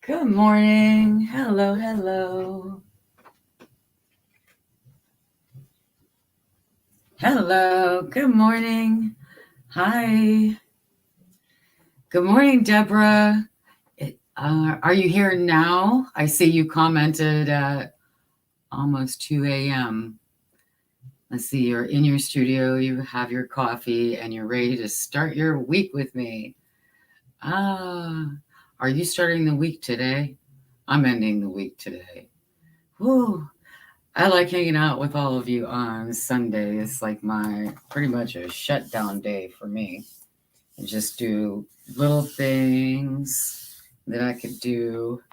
Good morning. Hello, hello. Hello. Good morning. Hi. Good morning, Deborah. Are you here now? I see you commented at almost 2 a.m. Let's see, you're in your studio, you have your coffee, and you're ready to start your week with me. Ah, are you starting the week today? I'm ending the week today. Whew. I like hanging out with all of you on Sunday. It's like my pretty much a shutdown day for me. And just do little things that I could do.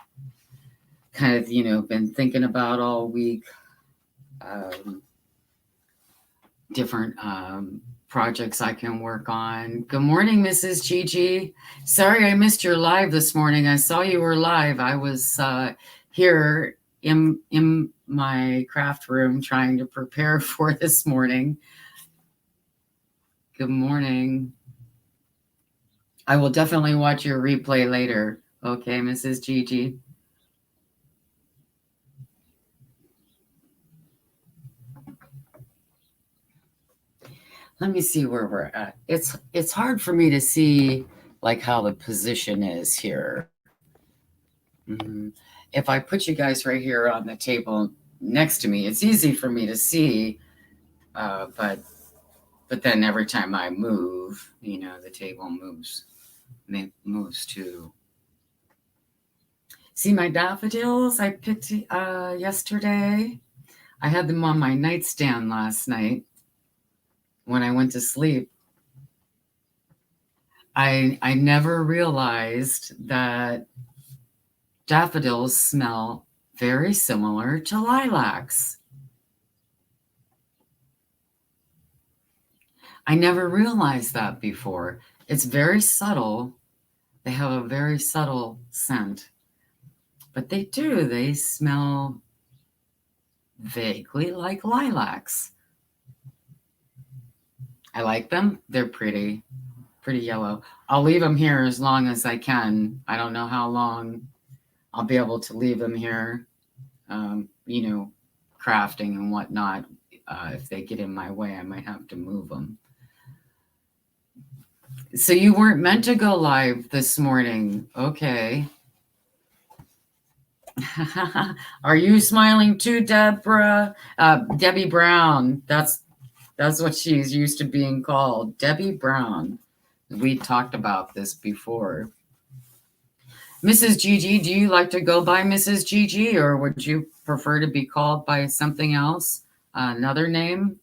Kind of, been thinking about all week. Different projects I can work on. Good morning, Mrs. Gigi. Sorry I missed your live this morning. I saw you were live. I was here in my craft room trying to prepare for this morning. Good morning. I will definitely watch your replay later. Okay, Mrs. Gigi. Let me see where we're at. It's hard for me to see like how the position is here. If I put you guys right here on the table next to me, it's easy for me to see, but then every time I move, the table moves too. See my daffodils I picked yesterday? I had them on my nightstand last night when I went to sleep. I never realized that daffodils smell very similar to lilacs. I never realized that before. It's very subtle. They have a very subtle scent. But they do. They smell vaguely like lilacs. I like them. They're pretty yellow. I'll leave them here as long as I can. I don't know how long I'll be able to leave them here, crafting and whatnot. If they get in my way, I might have to move them. So you weren't meant to go live this morning. Okay. Are you smiling too, Deborah? Debbie Brown. That's what she's used to being called. Debbie Brown. We talked about this before. Mrs. Gigi, do you like to go by Mrs. Gigi, or would you prefer to be called by something else? Another name?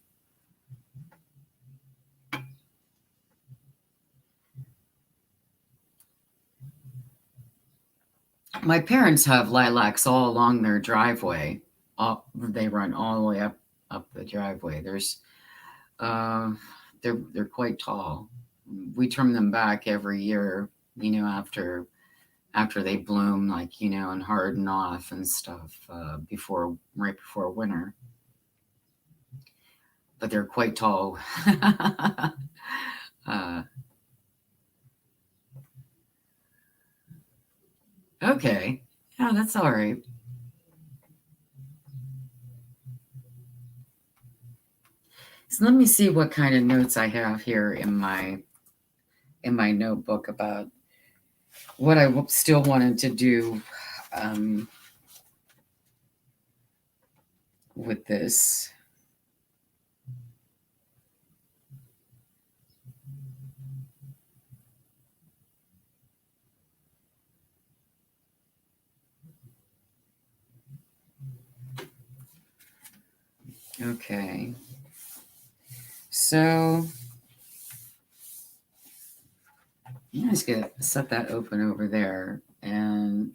My parents have lilacs all along their driveway. They run all the way up the driveway. They're quite tall. We trim them back every year, after they bloom, like, and harden off and stuff, right before winter. But they're quite tall. Okay. Yeah, that's all right. So let me see what kind of notes I have here in my notebook about what I still wanted to do with this. Okay. So I'm just going to set that open over there, and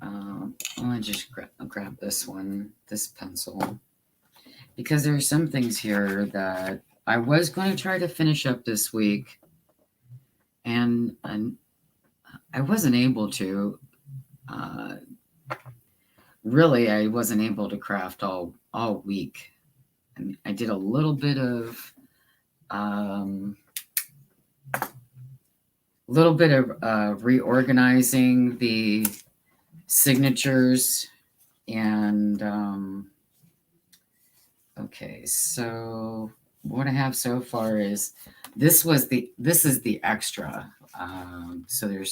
I'm going to just grab this pencil, because there are some things here that I was going to try to finish up this week, and I wasn't able to. Really, I wasn't able to craft all week. I mean, I did a little bit of little bit of reorganizing the signatures and okay, so what I have so far is this is the extra. So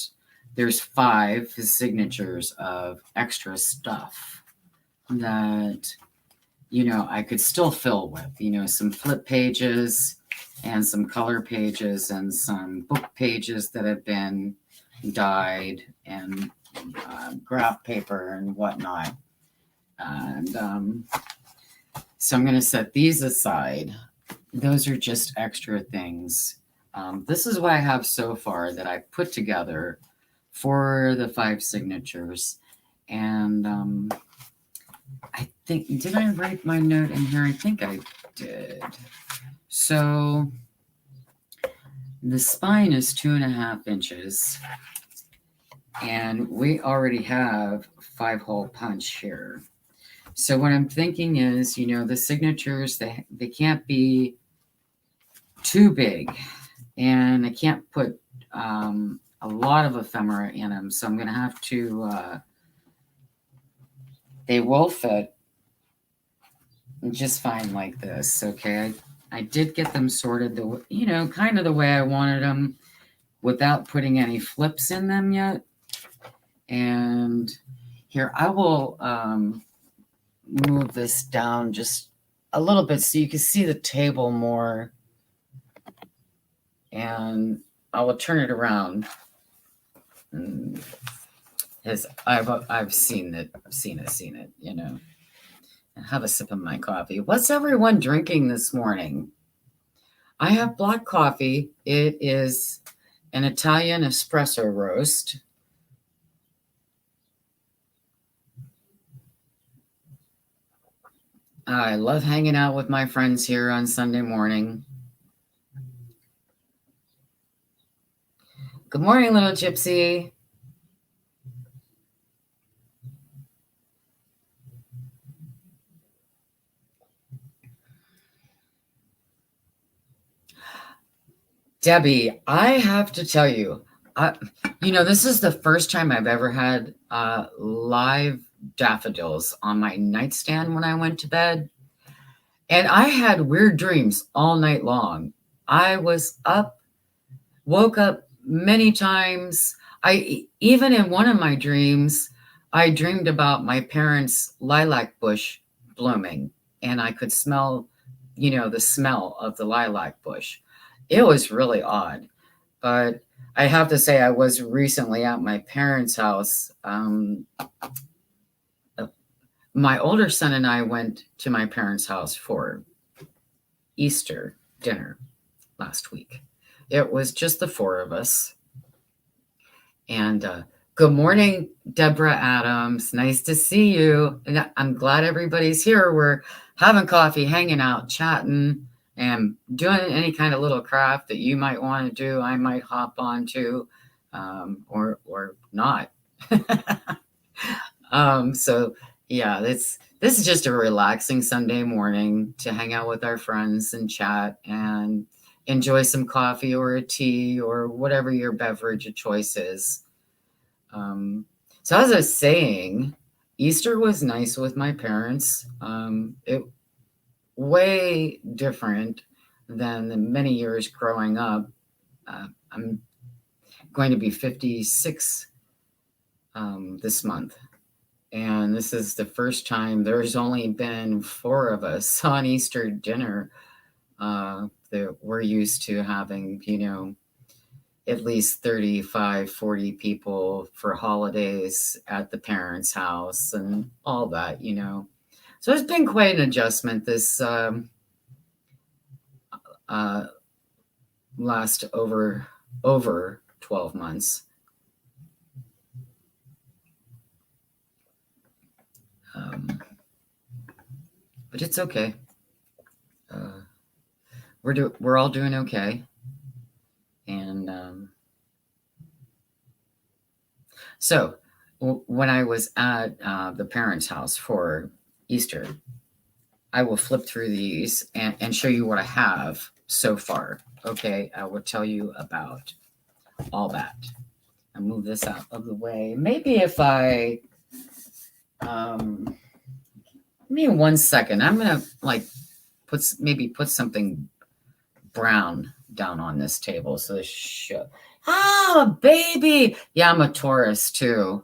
there's 5 signatures of extra stuff that I could still fill with, some flip pages and some color pages and some book pages that have been dyed and graph paper and whatnot. And so I'm going to set these aside. Those are just extra things. This is what I have so far that I put together for the 5 signatures. And I think, did I write my note in here? I think I did. So the spine is 2.5 inches. And we already have 5-hole punch here. So what I'm thinking is, the signatures, they can't be too big. And I can't put a lot of ephemera in them. So I'm going to have to, they will fit just fine like this. Okay. I did get them sorted, kind of the way I wanted them without putting any flips in them yet. And here I will move this down just a little bit so you can see the table more. And I will turn it around. As I've seen it, Have a sip of my coffee. What's everyone drinking this morning? I have black coffee. It is an Italian espresso roast. I love hanging out with my friends here on Sunday morning. Good morning, little gypsy. Debbie, I have to tell you, this is the first time I've ever had live daffodils on my nightstand when I went to bed. And I had weird dreams all night long. I was up, woke up many times. Even in one of my dreams, I dreamed about my parents' lilac bush blooming, and I could smell, the smell of the lilac bush. It was really odd, but I have to say I was recently at my parents' house. My older son and I went to my parents' house for Easter dinner last week. It was just the 4 of us. And good morning, Deborah Adams. Nice to see you. And I'm glad everybody's here. We're having coffee, hanging out, chatting, and doing any kind of little craft that you might want to do. I might hop on to, or not. So yeah, this is just a relaxing Sunday morning to hang out with our friends and chat and enjoy some coffee or a tea or whatever your beverage of choice is. So as I was saying, Easter was nice with my parents. It way different than the many years growing up. I'm going to be 56 this month. And this is the first time there's only been 4 of us on Easter dinner. That we're used to having, at least 35, 40 people for holidays at the parents' house and all that, So it's been quite an adjustment this last over 12 months. But it's okay. We're all doing okay. And so when I was at the parents' house for Easter, I will flip through these and show you what I have so far. Okay, I will tell you about all that. I'll move this out of the way. Maybe if I, give me 1 second. I'm gonna like put something brown down on this table. So this should. Ah, baby. Yeah, I'm a Taurus too.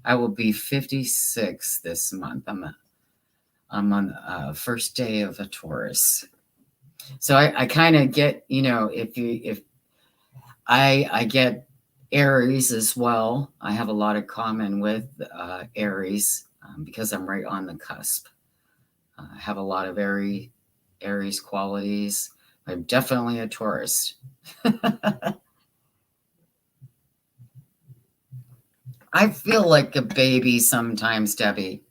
I will be 56 this month. I'm on the first day of a Taurus. So I kind of get, if I get Aries as well. I have a lot of common with Aries because I'm right on the cusp. I have a lot of Aries qualities. I'm definitely a Taurus. I feel like a baby sometimes, Debbie.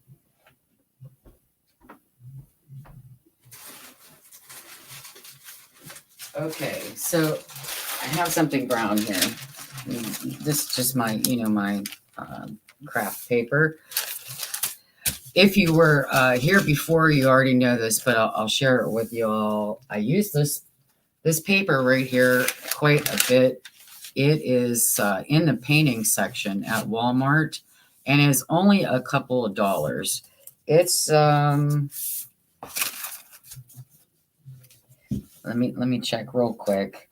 Okay, so I have something brown here. This is just my, my craft paper. If you were here before, you already know this, but I'll share it with you all. I use this paper right here quite a bit. It is in the painting section at Walmart, and it's only a couple of dollars. It's let me check real quick.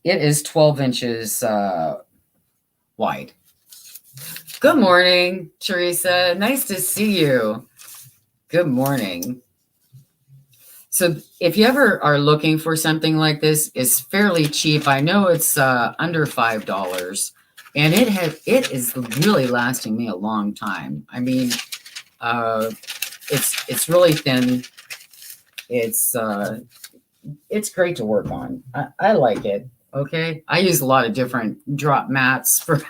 It is 12 inches wide. Good morning, Teresa. Nice to see you. Good morning. So if you ever are looking for something like this, it's fairly cheap. I know it's under $5, and it is really lasting me a long time. I mean, it's really thin. It's great to work on. I like it. Okay, I use a lot of different drop mats for,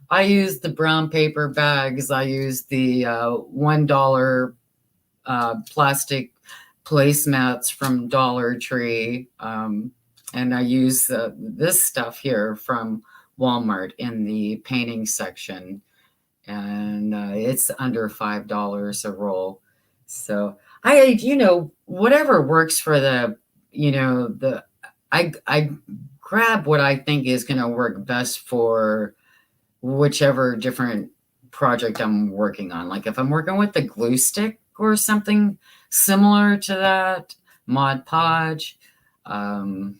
I use the brown paper bags. I use the $1 plastic placemats from Dollar Tree. And I use this stuff here from Walmart in the painting section. And it's under $5 a roll. So whatever works for I grab what I think is going to work best for whichever different project I'm working on. Like if I'm working with the glue stick or something similar to that, Mod Podge, or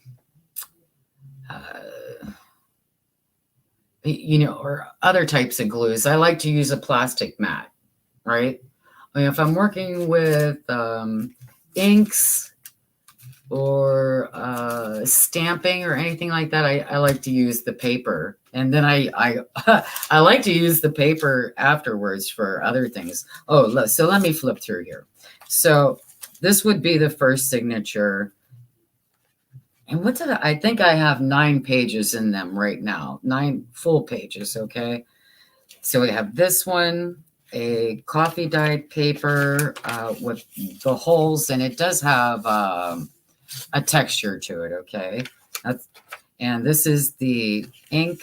other types of glues, I like to use a plastic mat, right? I mean, if I'm working with inks or stamping or anything like that, I like to use the paper. And then I I like to use the paper afterwards for other things. Oh, so let me flip through here. So this would be the first signature. And I think I have 9 pages in them right now. 9 full pages, okay? So we have this one, a coffee dyed paper with the holes, and it does have a texture to it, okay? And this is the ink,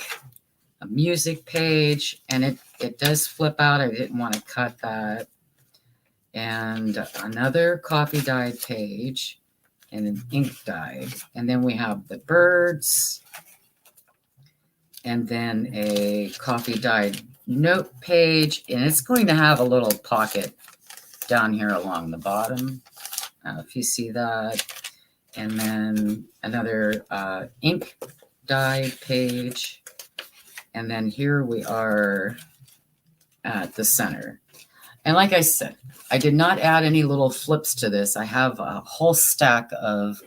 a music page, and it does flip out. I didn't want to cut that. And another coffee dyed page and an ink dyed. And then we have the birds, and then a coffee dyed note page, and it's going to have a little pocket down here along the bottom, if you see that. And then another ink dye page. And then here we are at the center. And like I said, I did not add any little flips to this. I have a whole stack of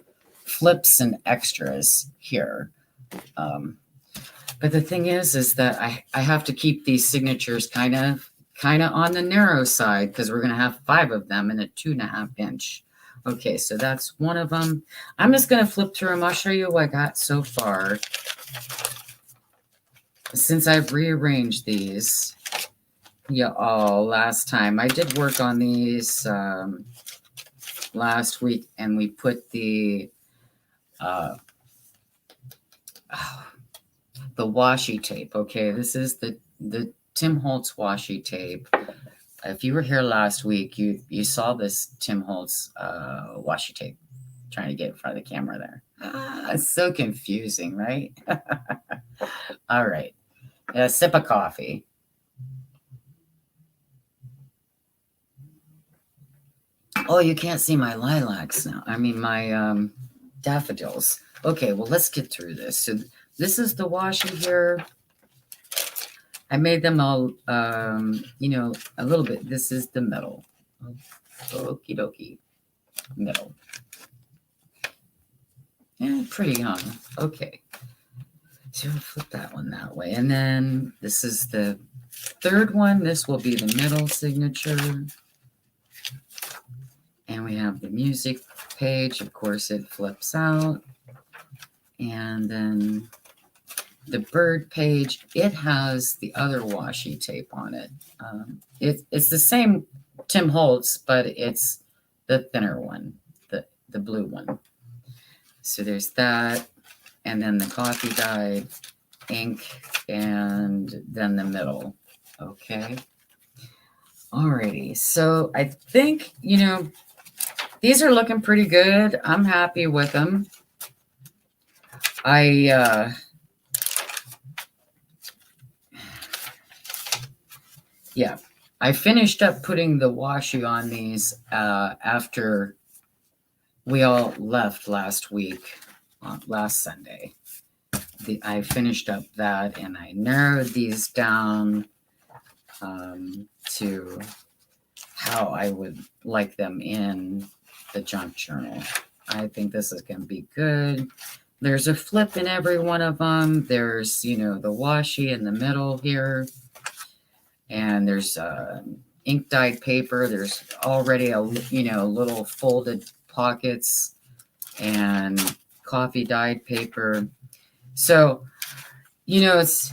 flips and extras here. But the thing is that I have to keep these signatures kind of on the narrow side because we're going to have 5 of them in a 2.5 inch. Okay, so that's one of them. I'm just going to flip through them. I'll show you what I got so far. Since I've rearranged these, last time. I did work on these last week, and we put the washi tape. Okay, this is the Tim Holtz washi tape. If you were here last week, you saw this Tim Holtz washi tape. Trying to get in front of the camera there. It's so confusing, right? All right. A sip of coffee. Oh, you can't see my lilacs now. I mean, my daffodils. Okay, well, let's get through this. So this is the washi here. I made them all, a little bit. This is the middle. Okie dokie. Middle. Yeah, pretty young. Okay. So I'll flip that one that way. And then this is the third one. This will be the middle signature. And we have the music page. Of course, it flips out. And then the bird page, it has the other washi tape on it. It's the same Tim Holtz, but it's the thinner one, the blue one. So there's that. And then the coffee dyed ink, and then the middle. Okay. Alrighty. So I think, these are looking pretty good. I'm happy with them. I finished up putting the washi on these after we all left last week, last Sunday. I finished up that, and I narrowed these down to how I would like them in the junk journal. I think this is going to be good. There's a flip in every one of them. There's, the washi in the middle here. And there's ink dyed paper. There's already a little folded pockets and coffee dyed paper. So, here's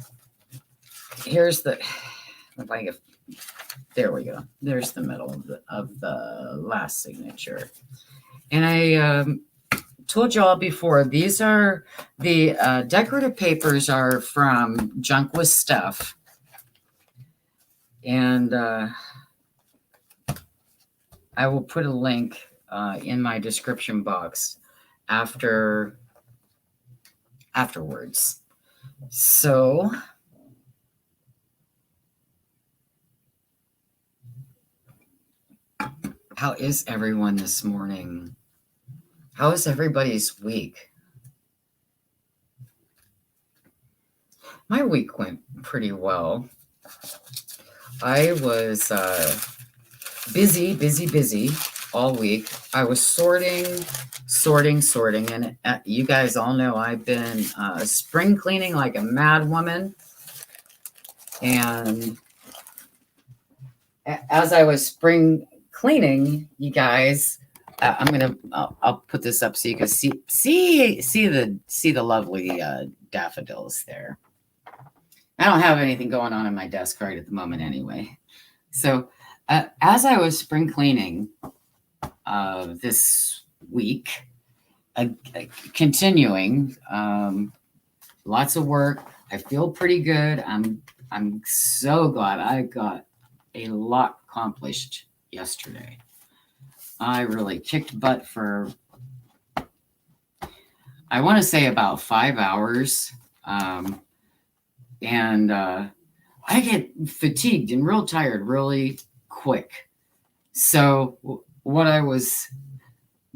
there we go. There's the middle of the last signature. And I told you all before, these are the decorative papers are from Junk with Stuff. And I will put a link in my description box afterwards. So how is everyone this morning? How is everybody's week? My week went pretty well. I was busy all week. I was sorting. And you guys all know I've been spring cleaning like a mad woman. And as I was spring cleaning, you guys, I'll put this up so you can see the lovely daffodils there. I don't have anything going on my desk right at the moment anyway. So as I was spring cleaning this week, continuing, lots of work. I feel pretty good. I'm so glad I got a lot accomplished yesterday. I really kicked butt for, I want to say about 5 hours. And I get fatigued and real tired really quick. So what I was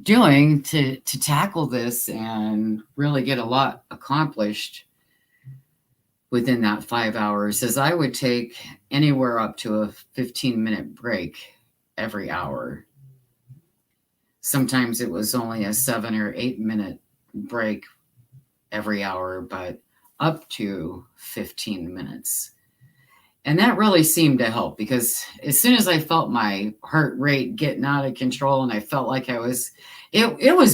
doing to tackle this and really get a lot accomplished within that 5 hours is I would take anywhere up to a 15-minute break every hour. Sometimes it was only a 7 or 8 minute break every hour, but up to 15 minutes. And that really seemed to help, because as soon as I felt my heart rate getting out of control and I felt like it was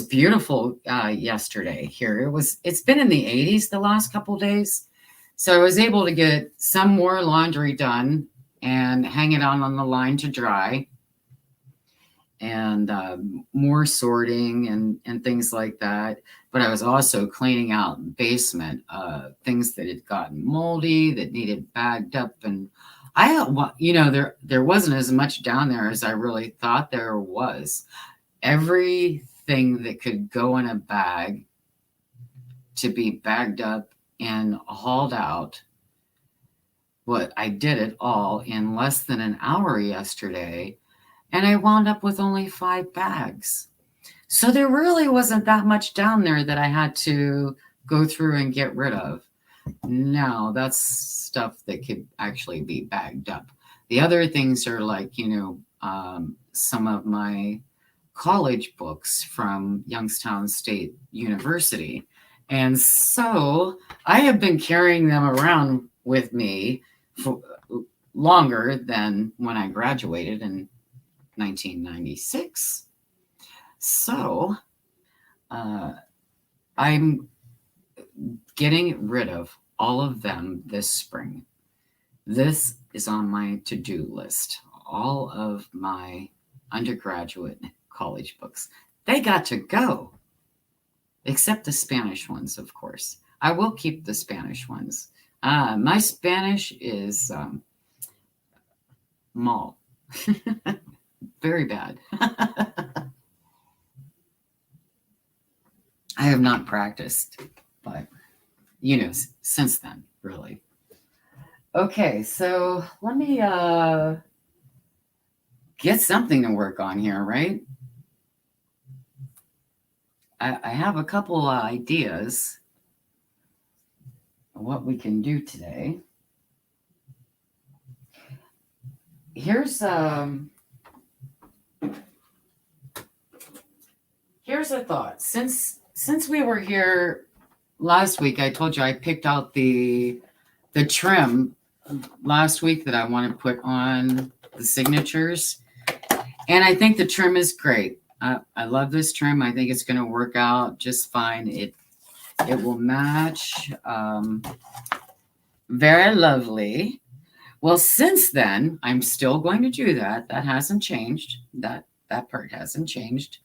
beautiful yesterday here. It's been in the 80s the last couple of days. So I was able to get some more laundry done and hang it on the line to dry, and more sorting and things like that. But I was also cleaning out basement, things that had gotten moldy, that needed bagged up. And there wasn't as much down there as I really thought there was. Everything that could go in a bag to be bagged up and hauled out. What I did it all in less than an hour yesterday, and I wound up with only 5 bags. So there really wasn't that much down there that I had to go through and get rid of. No, that's stuff that could actually be bagged up. The other things are like, some of my college books from Youngstown State University. And so I have been carrying them around with me for longer than when I graduated in 1996. So I'm getting rid of all of them this spring. This is on my to-do list. All of my undergraduate college books. They got to go. Except the Spanish ones, of course. I will keep the Spanish ones. My Spanish is mal. Very bad. I have not practiced, but, since then, really. Okay, so let me get something to work on here, right? I have a couple of ideas of what we can do today. Here's a thought. Since we were here last week, I told you I picked out the trim last week that I want to put on the signatures, and I think the trim is great. I love this trim. I think it's going to work out just fine. It will match. Very lovely. Well, since then, I'm still going to do that. That hasn't changed. That part hasn't changed.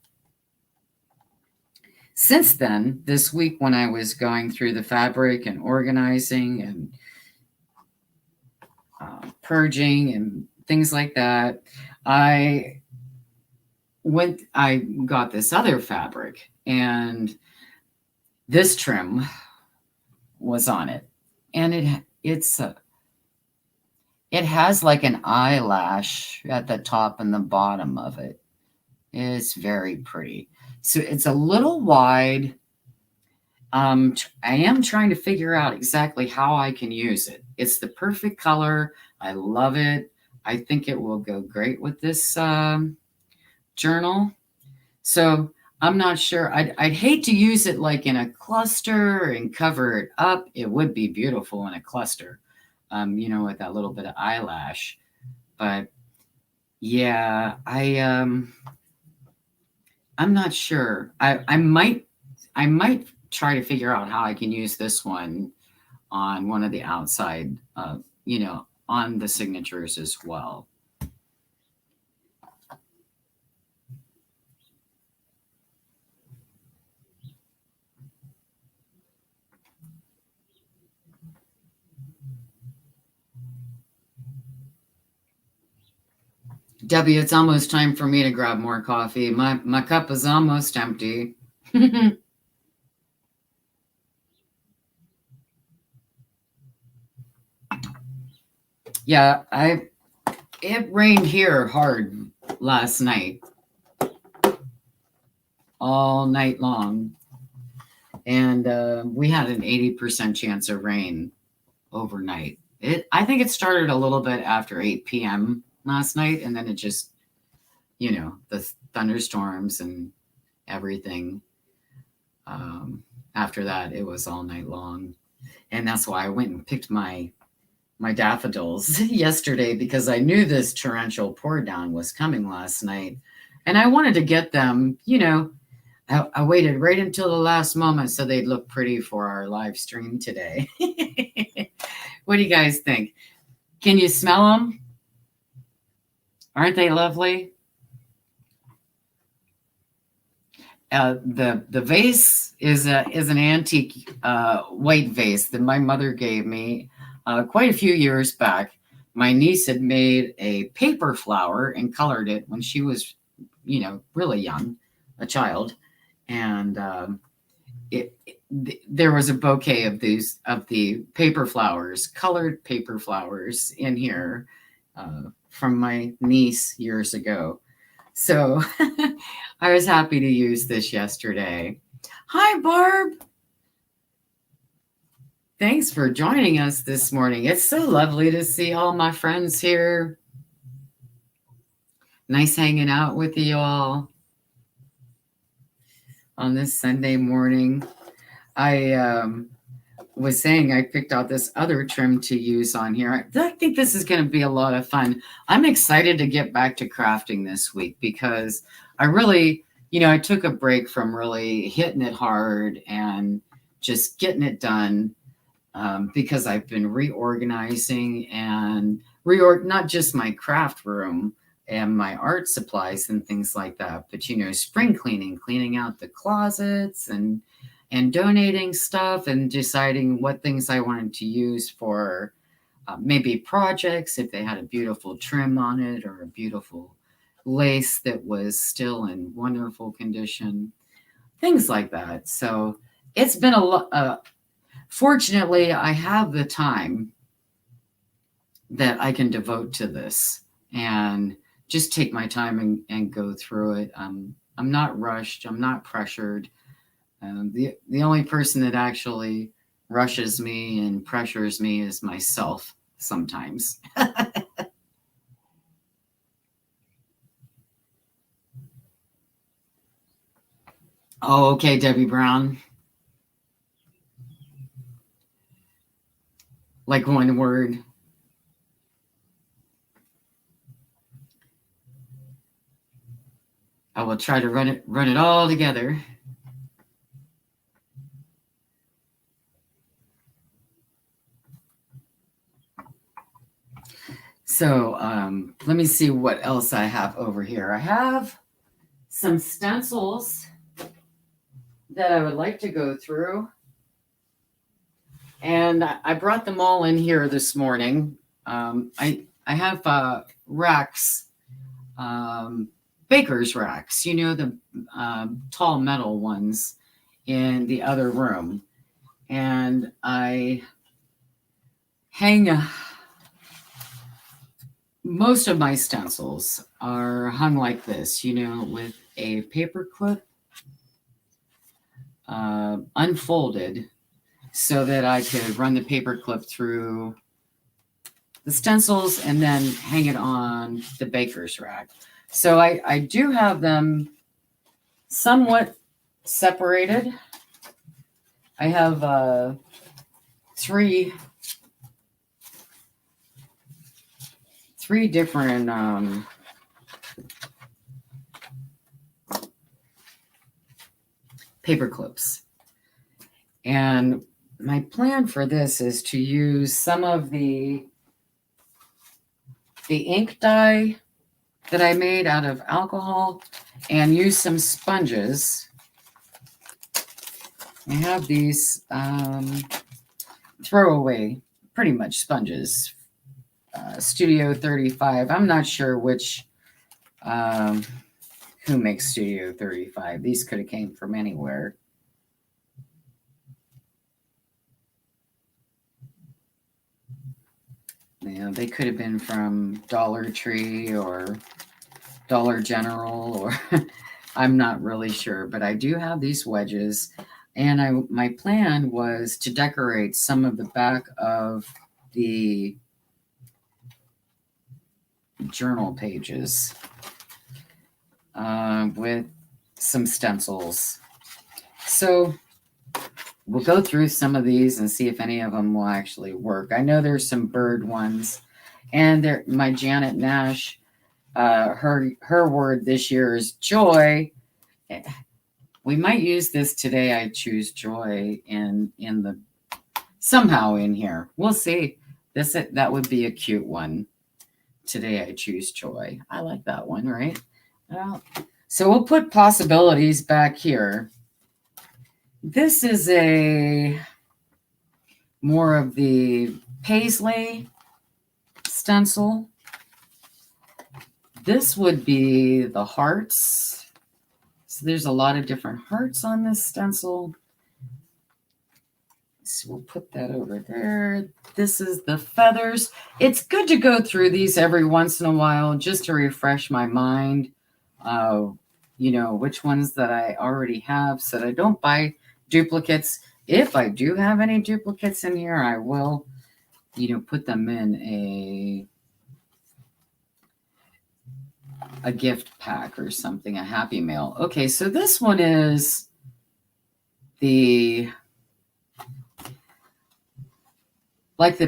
Since then, this week when I was going through the fabric and organizing and purging and things like that, I got this other fabric, and this trim was on it, and it has like an eyelash at the top and the bottom of it. It's very pretty. So it's a little wide. I am trying to figure out exactly how I can use it. It's the perfect color. I love it. I think it will go great with this journal. So I'm not sure. I'd hate to use it like in a cluster and cover it up. It would be beautiful in a cluster, with that little bit of eyelash. But yeah, I'm not sure. I might try to figure out how I can use this one on one of the outside, on the signatures as well. Debbie, it's almost time for me to grab more coffee. My cup is almost empty. Yeah, it rained here hard last night, all night long, and we had an 80% chance of rain overnight. I think it started a little bit after 8 p.m. last night, and then it just, the thunderstorms and everything. After that, it was all night long, and that's why I went and picked my daffodils yesterday, because I knew this torrential pour down was coming last night, and I wanted to get them. I waited right until the last moment so they'd look pretty for our live stream today. What do you guys think? Can you smell them? Aren't they lovely? The vase is an antique white vase that my mother gave me quite a few years back. My niece had made a paper flower and colored it when she was, really young, a child, and there was a bouquet of the paper flowers, colored paper flowers in here from my niece years ago. So I was happy to use this yesterday. Hi, Barb. Thanks for joining us this morning. It's so lovely to see all my friends here. Nice hanging out with you all on this Sunday morning. I was saying I picked out this other trim to use on here. I think this is going to be a lot of fun. I'm excited to get back to crafting this week because I really, I took a break from really hitting it hard and just getting it done. Because I've been reorganizing and not just my craft room and my art supplies and things like that, but spring cleaning out the closets and donating stuff and deciding what things I wanted to use for maybe projects, if they had a beautiful trim on it or a beautiful lace that was still in wonderful condition, things like that. So it's been a lot. Fortunately, I have the time that I can devote to this and just take my time and go through it. I'm not rushed. I'm not pressured. The only person that actually rushes me and pressures me is myself sometimes. Oh, okay, Debbie Brown. Like one word. I will try to run it all together. So let me see what else I have over here. I have some stencils that I would like to go through. And I brought them all in here this morning. I have racks, baker's racks, the tall metal ones in the other room. And I hang most of my stencils are hung like this, with a paper clip unfolded so that I could run the paper clip through the stencils and then hang it on the baker's rack. So I do have them somewhat separated. I have three different paper clips. And my plan for this is to use some of the ink dye that I made out of alcohol and use some sponges. I have these throwaway, pretty much sponges, Studio 35. I'm not sure which, who makes Studio 35. These could have came from anywhere. They could have been from Dollar Tree or Dollar General, or I'm not really sure, but I do have these wedges. And my plan was to decorate some of the back of the journal pages with some stencils. So we'll go through some of these and see if any of them will actually work. I know there's some bird ones, and my Janet Nash, her word this year is joy. We might use this today. I choose joy in the somehow in here. We'll see. That would be a cute one. Today I choose joy. I like that one, right? So we'll put possibilities back here. This is more of the paisley stencil. This would be the hearts. So there's a lot of different hearts on this stencil. So we'll put that over there. This is the feathers. It's good to go through these every once in a while just to refresh my mind. Which ones that I already have so that I don't buy duplicates. If I do have any duplicates in here, I will, put them in a gift pack or something, a Happy Mail. Okay, so this one is the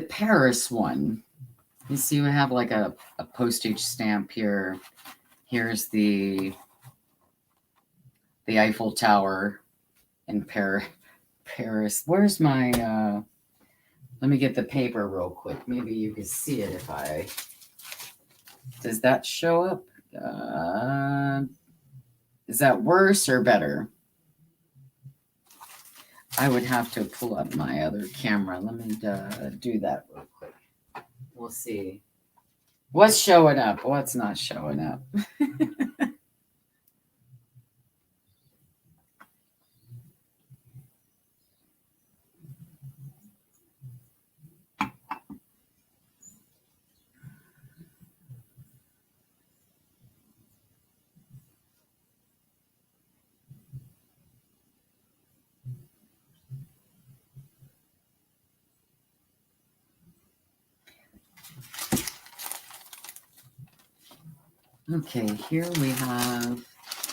Paris one. You see we have like a postage stamp here. Here's the Eiffel Tower in Paris. Where's my, let me get the paper real quick. Maybe you can see it if does that show up? Is that worse or better? I would have to pull up my other camera. Let me do that real quick. We'll see. What's showing up? What's not showing up? Okay, here we have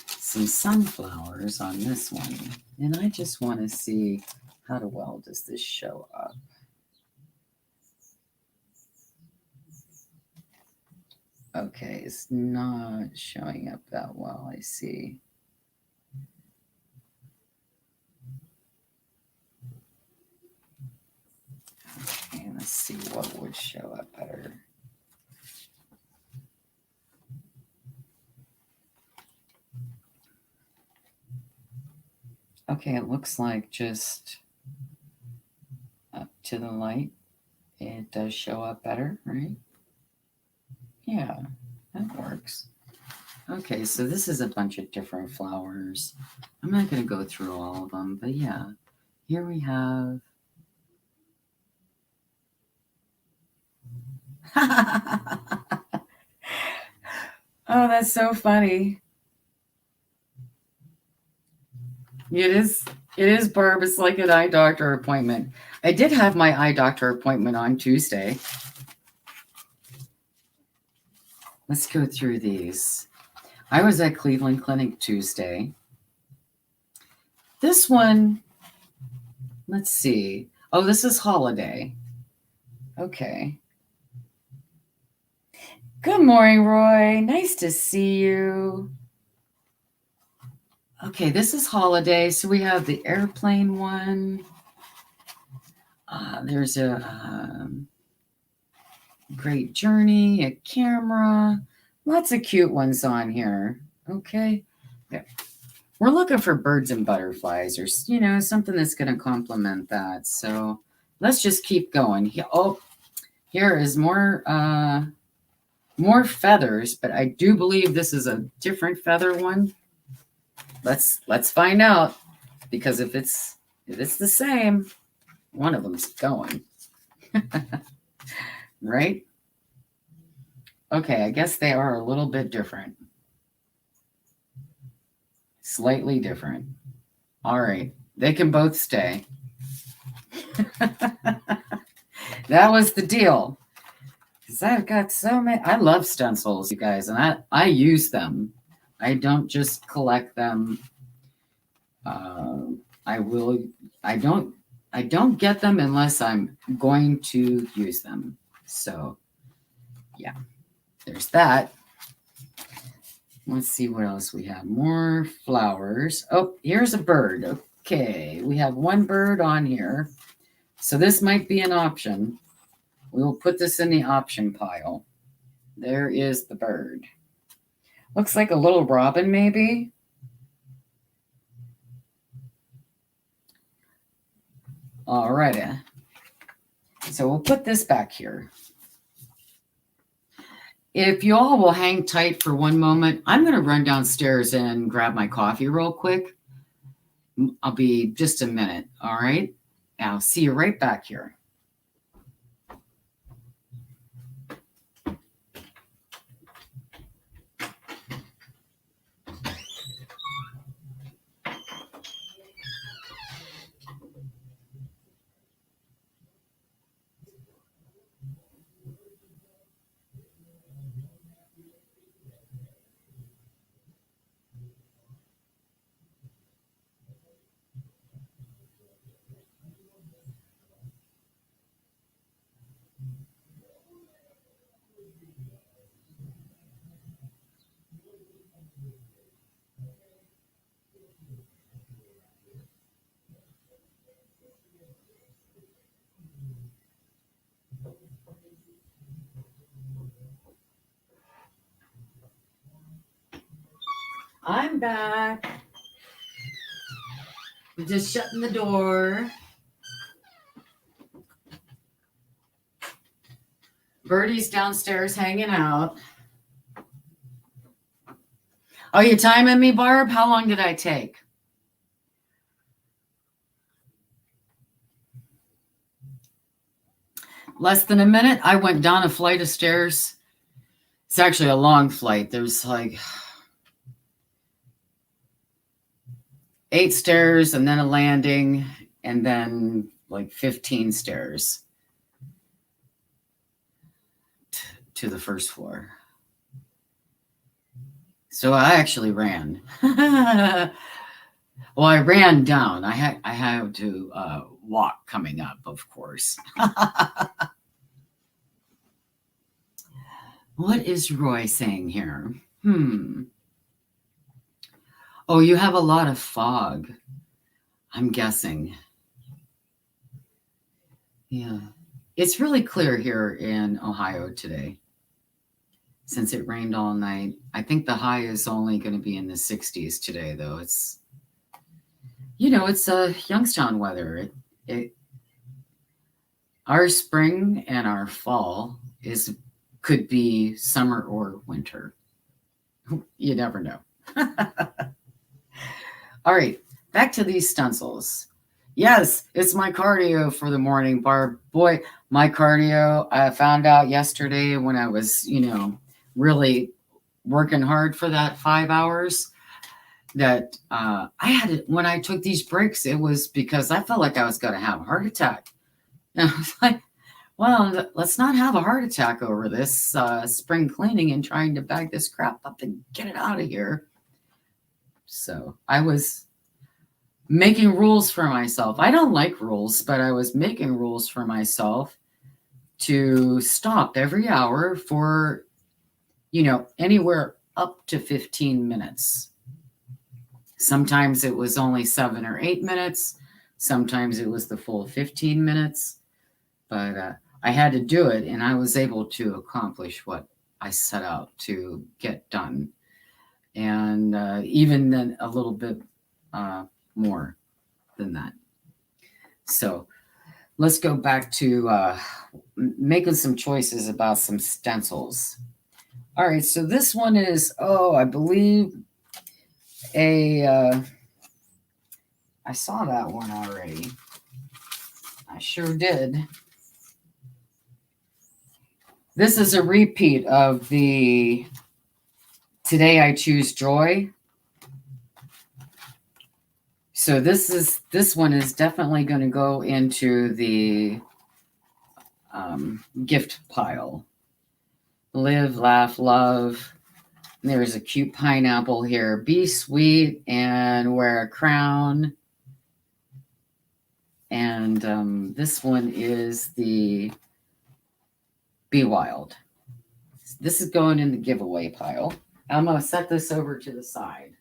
some sunflowers on this one. And I just want to see how well does this show up. Okay, it's not showing up that well, I see. Okay, let's see what would show up better. Okay, it looks like just up to the light, it does show up better, right? Yeah, that works. Okay, so this is a bunch of different flowers. I'm not going to go through all of them, but yeah, here we have. Oh, that's so funny. It is, Barb. It's like an eye doctor appointment. I did have my eye doctor appointment on Tuesday. Let's go through these. I was at Cleveland Clinic Tuesday. This one, let's see. Oh, this is Holiday. Okay. Good morning, Roy. Nice to see you. Okay, this is Holiday. So we have the airplane one. There's a great journey, a camera. Lots of cute ones on here. Okay. Yeah. We're looking for birds and butterflies or, something that's going to complement that. So let's just keep going. Oh, here is more feathers, but I do believe this is a different feather one. Let's find out, because if it's the same, one of them's going. Right? Okay, I guess they are a little bit different. Slightly different. All right, they can both stay. That was the deal. Because I've got so many. I love stencils, you guys, and I use them. I don't just collect them. I don't get them unless I'm going to use them. So, yeah, there's that. Let's see what else we have. More flowers. Oh, here's a bird. Okay, we have one bird on here. So this might be an option. We will put this in the option pile. There is the bird. Looks like a little robin, maybe. All right. So we'll put this back here. If you all will hang tight for one moment, I'm going to run downstairs and grab my coffee real quick. I'll be just a minute. All right. I'll see you right back here. I'm back. I'm just shutting the door. Birdie's downstairs hanging out. Oh, you timing me, Barb? How long did I take? Less than a minute. I went down a flight of stairs. It's actually a long flight. There's like 8 stairs and then a landing and then like 15 stairs to the first floor. So I actually ran. Well, I ran down. I had to walk coming up, of course. What is Roy saying here? Oh, you have a lot of fog, I'm guessing. Yeah. It's really clear here in Ohio today, since it rained all night. I think the high is only going to be in the 60s today, though. It's, it's Youngstown weather. Our spring and our fall could be summer or winter. You never know. All right, back to these stencils. Yes, it's my cardio for the morning, Barb. Boy, my cardio, I found out yesterday when I was, really working hard for that 5 hours, that I had it when I took these breaks. It was because I felt like I was going to have a heart attack. And I was like, well, let's not have a heart attack over this spring cleaning and trying to bag this crap up and get it out of here. So I was making rules for myself. I don't like rules, but I was making rules for myself to stop every hour for, anywhere up to 15 minutes. Sometimes it was only 7 or 8 minutes. Sometimes it was the full 15 minutes. But I had to do it, and I was able to accomplish what I set out to get done. And even then a little bit more than that. So let's go back to making some choices about some stencils. All right, so this one is, I believe I saw that one already. I sure did. This is a repeat of the Today I Choose Joy. So this one is definitely going to go into the gift pile. Live, laugh, love. There's a cute pineapple here. Be sweet and wear a crown. And this one is the Be Wild. This is going in the giveaway pile. I'm going to set this over to the side.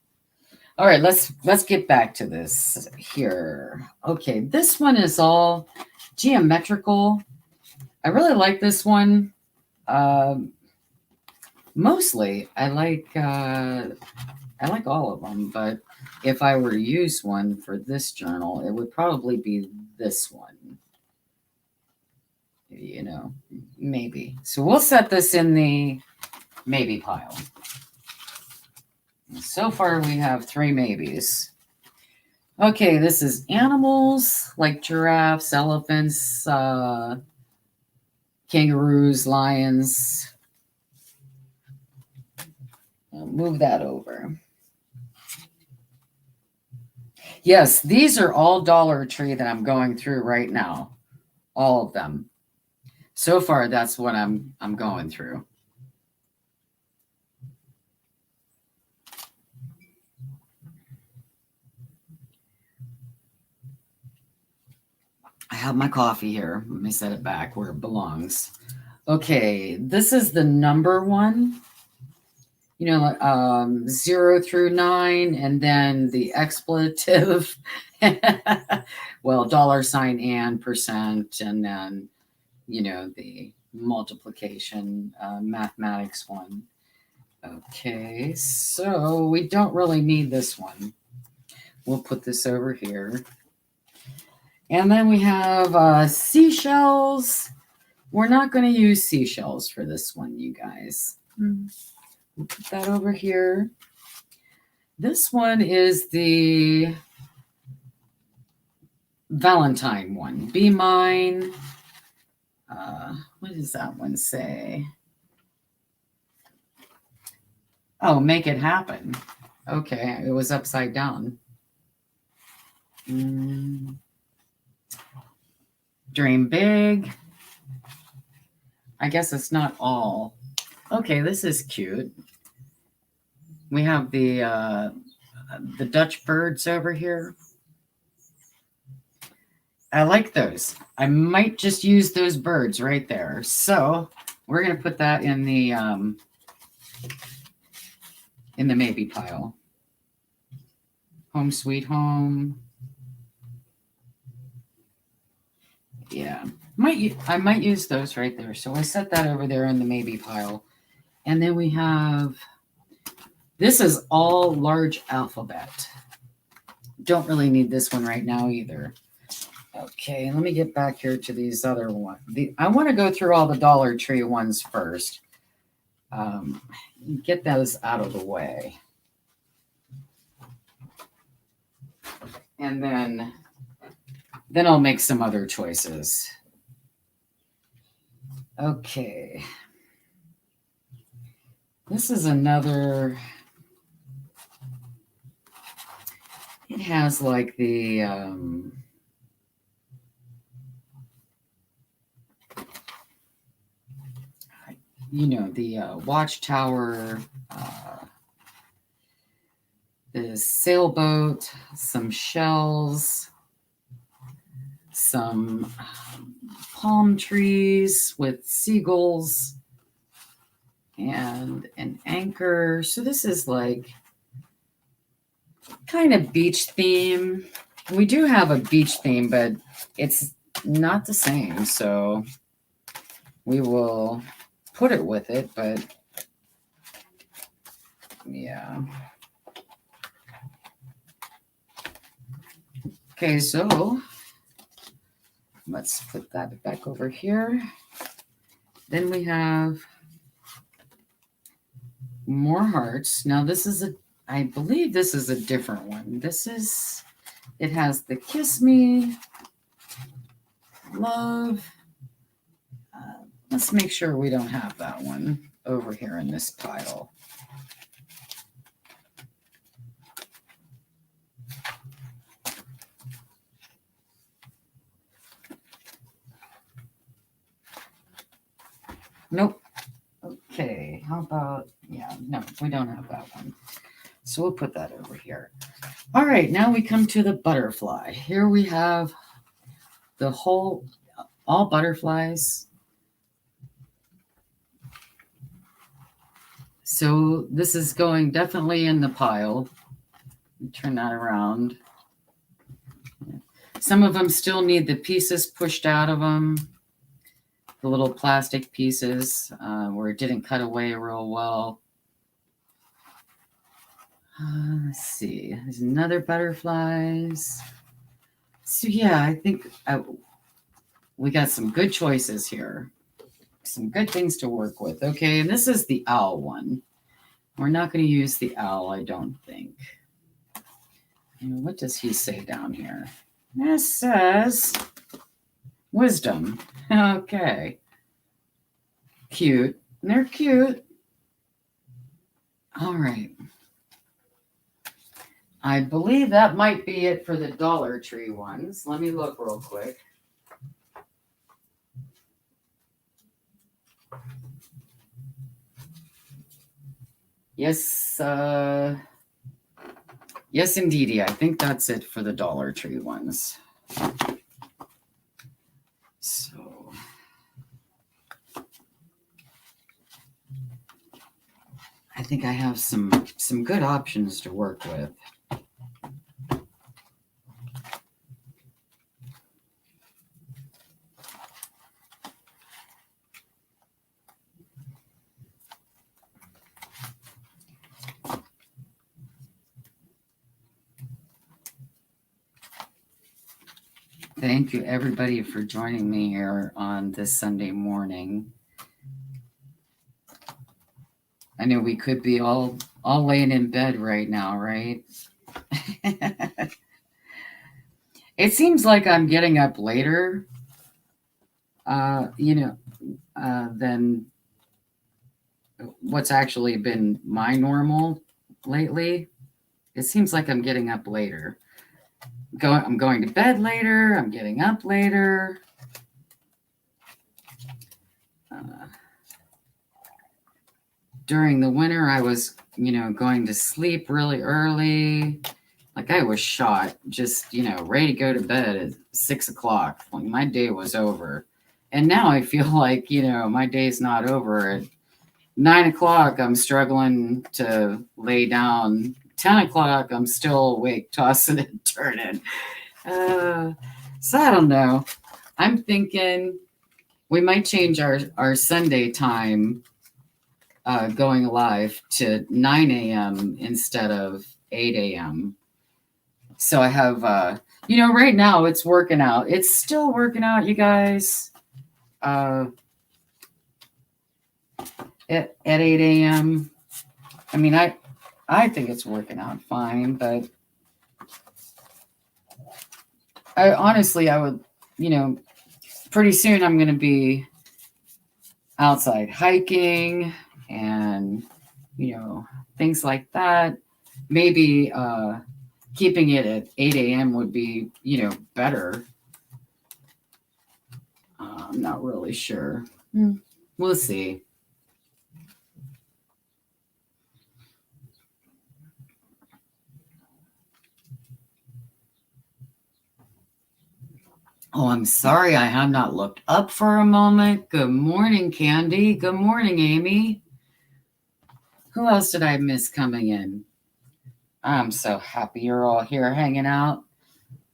All right, let's get back to this here. Okay, this one is all geometrical. I really like this one. Mostly, I like all of them, but if I were to use one for this journal, it would probably be this one. Maybe. So we'll set this in the maybe pile. So far, we have 3 maybes. Okay, this is animals like giraffes, elephants, kangaroos, lions. I'll move that over. Yes, these are all Dollar Tree that I'm going through right now. All of them. So far, that's what I'm going through. I have my coffee here. Let me set it back where it belongs. Okay, this is the number one. You know, 0 through 9, and then the expletive. Well, $ and percent, and then, you know, the multiplication mathematics one. Okay, so we don't really need this one. We'll put this over here. And then we have seashells. We're not going to use seashells for this one, you guys. We'll put that over here. This one is the Valentine one. Be mine. What does that one say? Oh, make it happen. Okay, it was upside down. Dream big. I guess it's not all. Okay, this is cute. We have the Dutch birds over here. I like those. I might just use those birds right there. So we're going to put that in the maybe pile. Home sweet home. Yeah, I might use those right there. So I set that over there in the maybe pile. And then we have, this is all large alphabet. Don't really need this one right now either. Okay, let me get back here to these other ones. I want to go through all the Dollar Tree ones first. Get those out of the way. And then I'll make some other choices. Okay. This is another, it has like the, you know, the watchtower, the sailboat, some shells, some palm trees with seagulls, and an anchor. So this is like kind of beach theme. We do have a beach theme, but it's not the same. So we will put it with it, but yeah. Okay, so let's put that back over here. Then we have more hearts. Now this is I believe this is a different one. It has the kiss me, love. Let's make sure we don't have that one over here in this pile. Nope. Okay, how about, yeah, no, we don't have that one. So we'll put that over here. All right, now we come to the butterfly. Here we have all butterflies. So this is going definitely in the pile. Turn that around. Some of them still need the pieces pushed out of them. The little plastic pieces where it didn't cut away real well. Let's see. There's another butterflies. So yeah, I think we got some good choices here. Some good things to work with. Okay, and this is the owl one. We're not going to use the owl, I don't think. What does he say down here? This says wisdom. Okay. Cute. They're cute. All right. I believe that might be it for the Dollar Tree ones. Let me look real quick. Yes, yes, indeedy. I think that's it for the Dollar Tree ones. So, I think I have some good options to work with. Thank you, everybody, for joining me here on this Sunday morning. I know we could be all laying in bed right now, right? It seems like I'm getting up later, than what's actually been my normal lately. It seems like I'm getting up later. I'm going to bed later. I'm getting up later. During the winter, I was, going to sleep really early. Like I was shot, just, ready to go to bed at 6 o'clock. Like my day was over. And now I feel like, my day's not over. At 9 o'clock, I'm struggling to lay down. 10 o'clock, I'm still awake, tossing and turning. So I don't know. I'm thinking we might change our Sunday time going live to 9 a.m. instead of 8 a.m. So I have, right now it's working out. It's still working out, you guys. At 8 a.m. I mean, I think it's working out fine, but I would, pretty soon I'm going to be outside hiking and, things like that. Maybe keeping it at 8 a.m. would be, better. I'm not really sure. We'll see. Oh, I'm sorry. I have not looked up for a moment. Good morning, Candy. Good morning, Amy. Who else did I miss coming in? I'm so happy you're all here hanging out.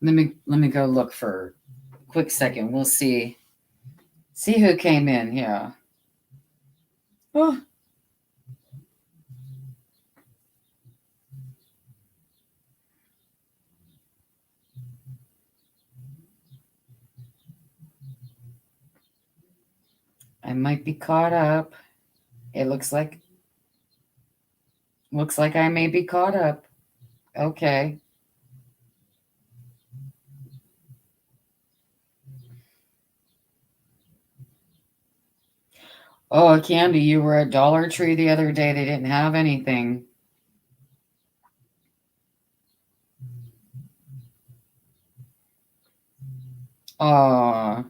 Let me go look for a quick second. We'll see who came in here. Oh. I might be caught up. It looks like I may be caught up. Okay. Oh, Candy, you were at Dollar Tree the other day. They didn't have anything. Oh.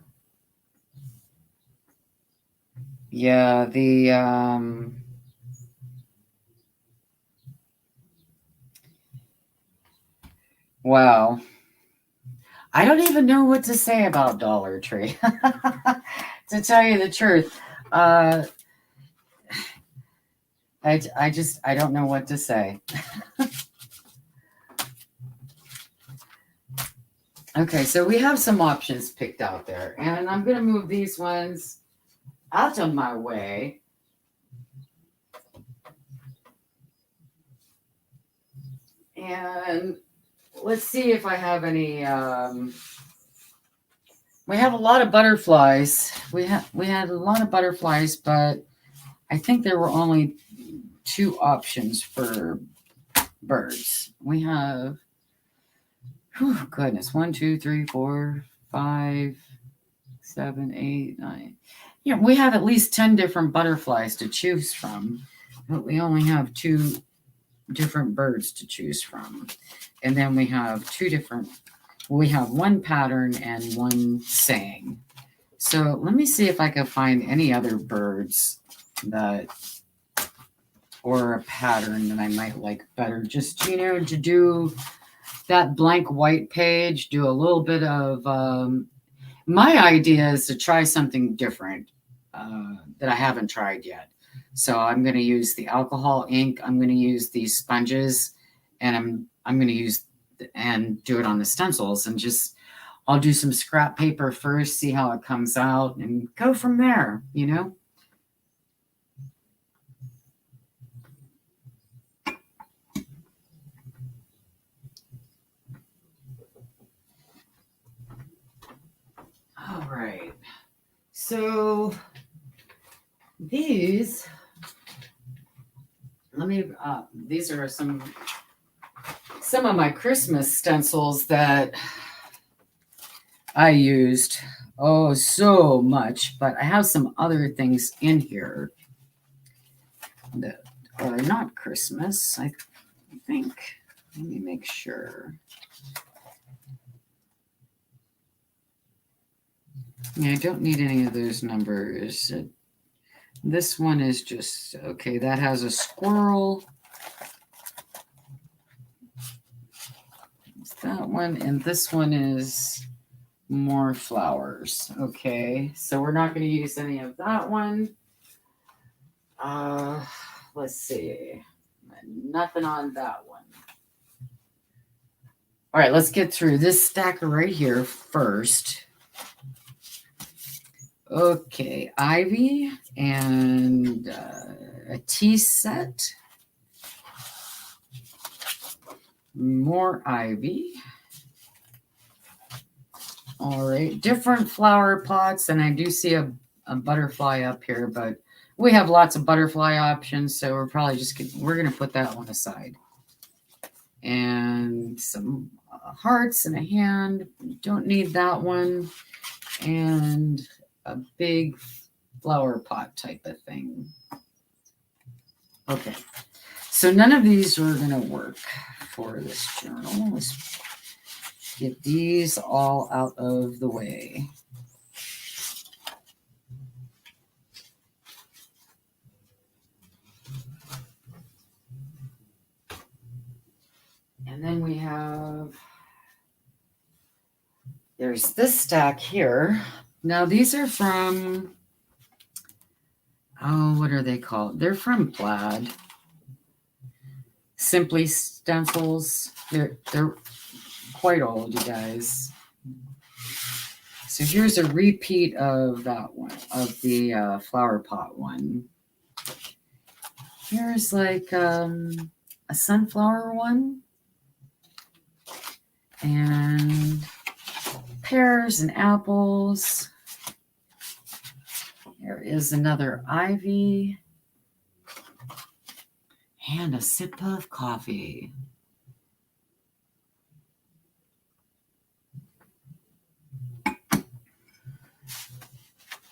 Yeah, wow. I don't even know what to say about Dollar Tree. To tell you the truth. I don't know what to say. Okay, so we have some options picked out there, and I'm going to move these ones out of my way. And let's see if I have any. We have a lot of butterflies. We had a lot of butterflies, but I think there were only 2 options for birds. We have Oh, goodness. 1, 2, 3, 4, 5, 7, 8, 9. Yeah, we have at least 10 different butterflies to choose from, but we only have 2 different birds to choose from. And then we have we have 1 pattern and 1 saying. So let me see if I can find any other birds or a pattern that I might like better. Just, to do that blank white page, do a little bit of, my idea is to try something different that I haven't tried yet. So I'm going to use the alcohol ink. I'm going to use these sponges, and I'm going to use and do it on the stencils, and I'll do some scrap paper first, see how it comes out, and go from there, All right. So these are some of my Christmas stencils that I used so much, but I have some other things in here that are not Christmas, I think. Let me make sure. Yeah, I don't need any of those numbers. This one is just, okay, that has a squirrel. It's that one, and this one is more flowers. Okay, so we're not going to use any of that one. Let's see. Nothing on that one. All right, let's get through this stack right here first. Okay, ivy and a tea set. More ivy. All right, different flower pots, and I do see a butterfly up here, but we have lots of butterfly options, so we're probably we're going to put that one aside. And some hearts and a hand. Don't need that one. And a big flower pot type of thing. Okay, so none of these are going to work for this journal. Let's get these all out of the way. And then we have, there's this stack here. Now these are from, what are they called? They're from Plaid. Simply Stencils. They're quite old, you guys. So here's a repeat of that one, of the flower pot one. Here's like a sunflower one. And pears and apples. There is another ivy. And a sip of coffee.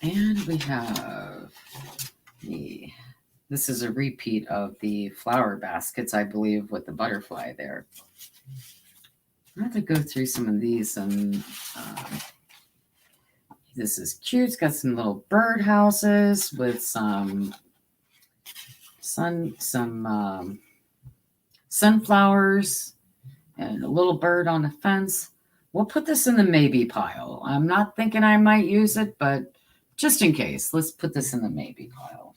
And we have this is a repeat of the flower baskets, I believe, with the butterfly there. I have to go through some of these, and this is cute. It's got some little bird houses with some sunflowers and a little bird on a fence. We'll put this in the maybe pile. I'm not thinking I might use it, but just in case, let's put this in the maybe pile.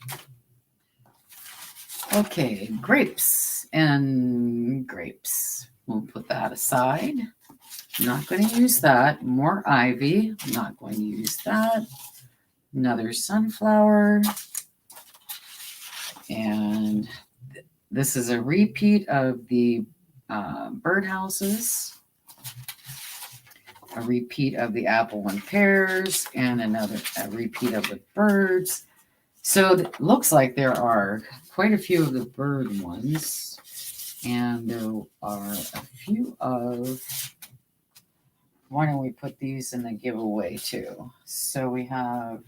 Okay, grapes and grapes. We'll put that aside. Not going to use that. More ivy. Not going to use that. Another sunflower. And this is a repeat of the birdhouses. A repeat of the apple and pears. And a repeat of the birds. So it looks like there are quite a few of the bird ones. And there are a few of why don't we put these in the giveaway too? So we have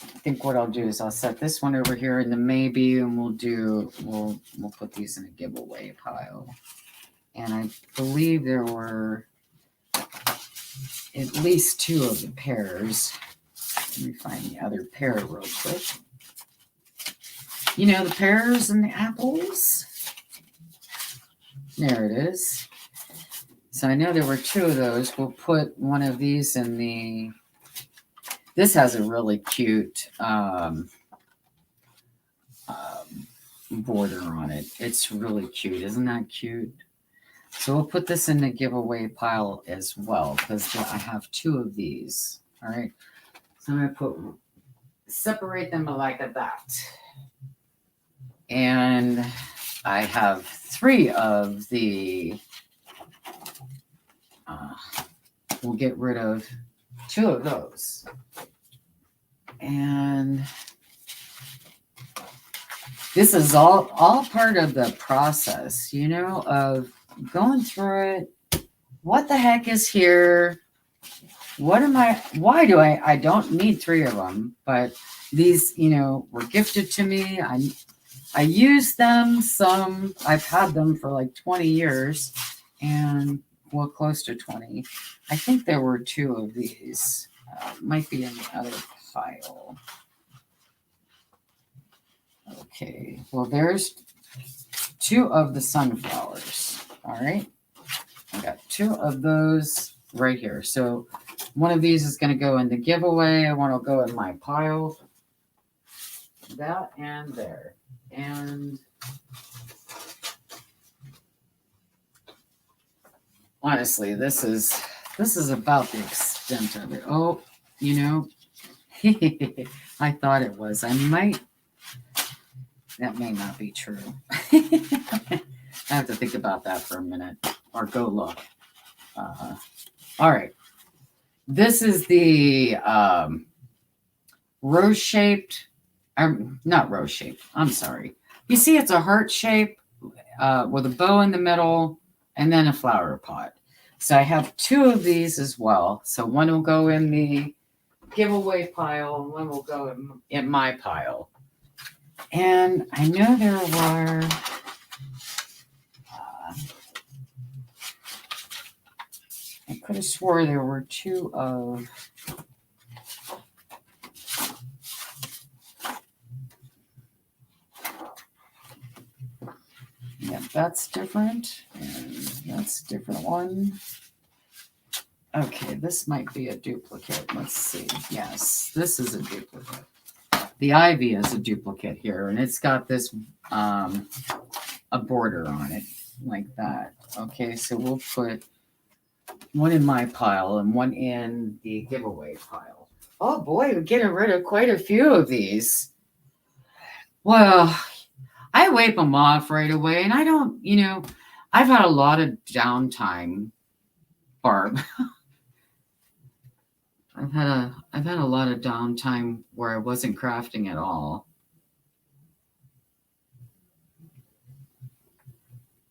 I think what I'll do is I'll set this one over here in the maybe, and we'll put these in a giveaway pile. And I believe there were at least 2 of the pairs. Let me find the other pair real quick. You know, the pears and the apples. There it is. So I know there were 2 of those. We'll put one of these in the... This has a really cute border on it. It's really cute. Isn't that cute? So we'll put this in the giveaway pile as well, because I have 2 of these. All right. So I'm going to separate them like that. And I have 3 of the, we'll get rid of 2 of those. And this is all part of the process, you know, of going through it. What the heck is here? Why do I don't need 3 of them, but these, you know, were gifted to me. I use them. Some I've had them for like 20 years and well, close to 20. I think there were 2 of these. Might be in the other pile. Okay. Well, there's 2 of the sunflowers. All right. I got 2 of those right here. So one of these is going to go in the giveaway. One will go in my pile. That and there. And honestly, this is about the extent of it. Oh, you know, I thought it was. That may not be true. I have to think about that for a minute or go look. All right. This is the rose-shaped, not rose-shaped, I'm sorry. You see it's a heart shape with a bow in the middle and then a flower pot. So I have 2 of these as well. So one will go in the giveaway pile and one will go in my pile. And I know there were I could have swore there were 2 of yeah, that's different, and that's a different one. Okay, this might be a duplicate. Let's see. Yes, this is a duplicate. The ivy is a duplicate here, and it's got this a border on it like that. Okay, so we'll put one in my pile and one in the giveaway pile. Oh boy, we're getting rid of quite a few of these. Well, I wipe them off right away, and I don't, you know, I've had a lot of downtime, Barb. I've had a lot of downtime where I wasn't crafting at all.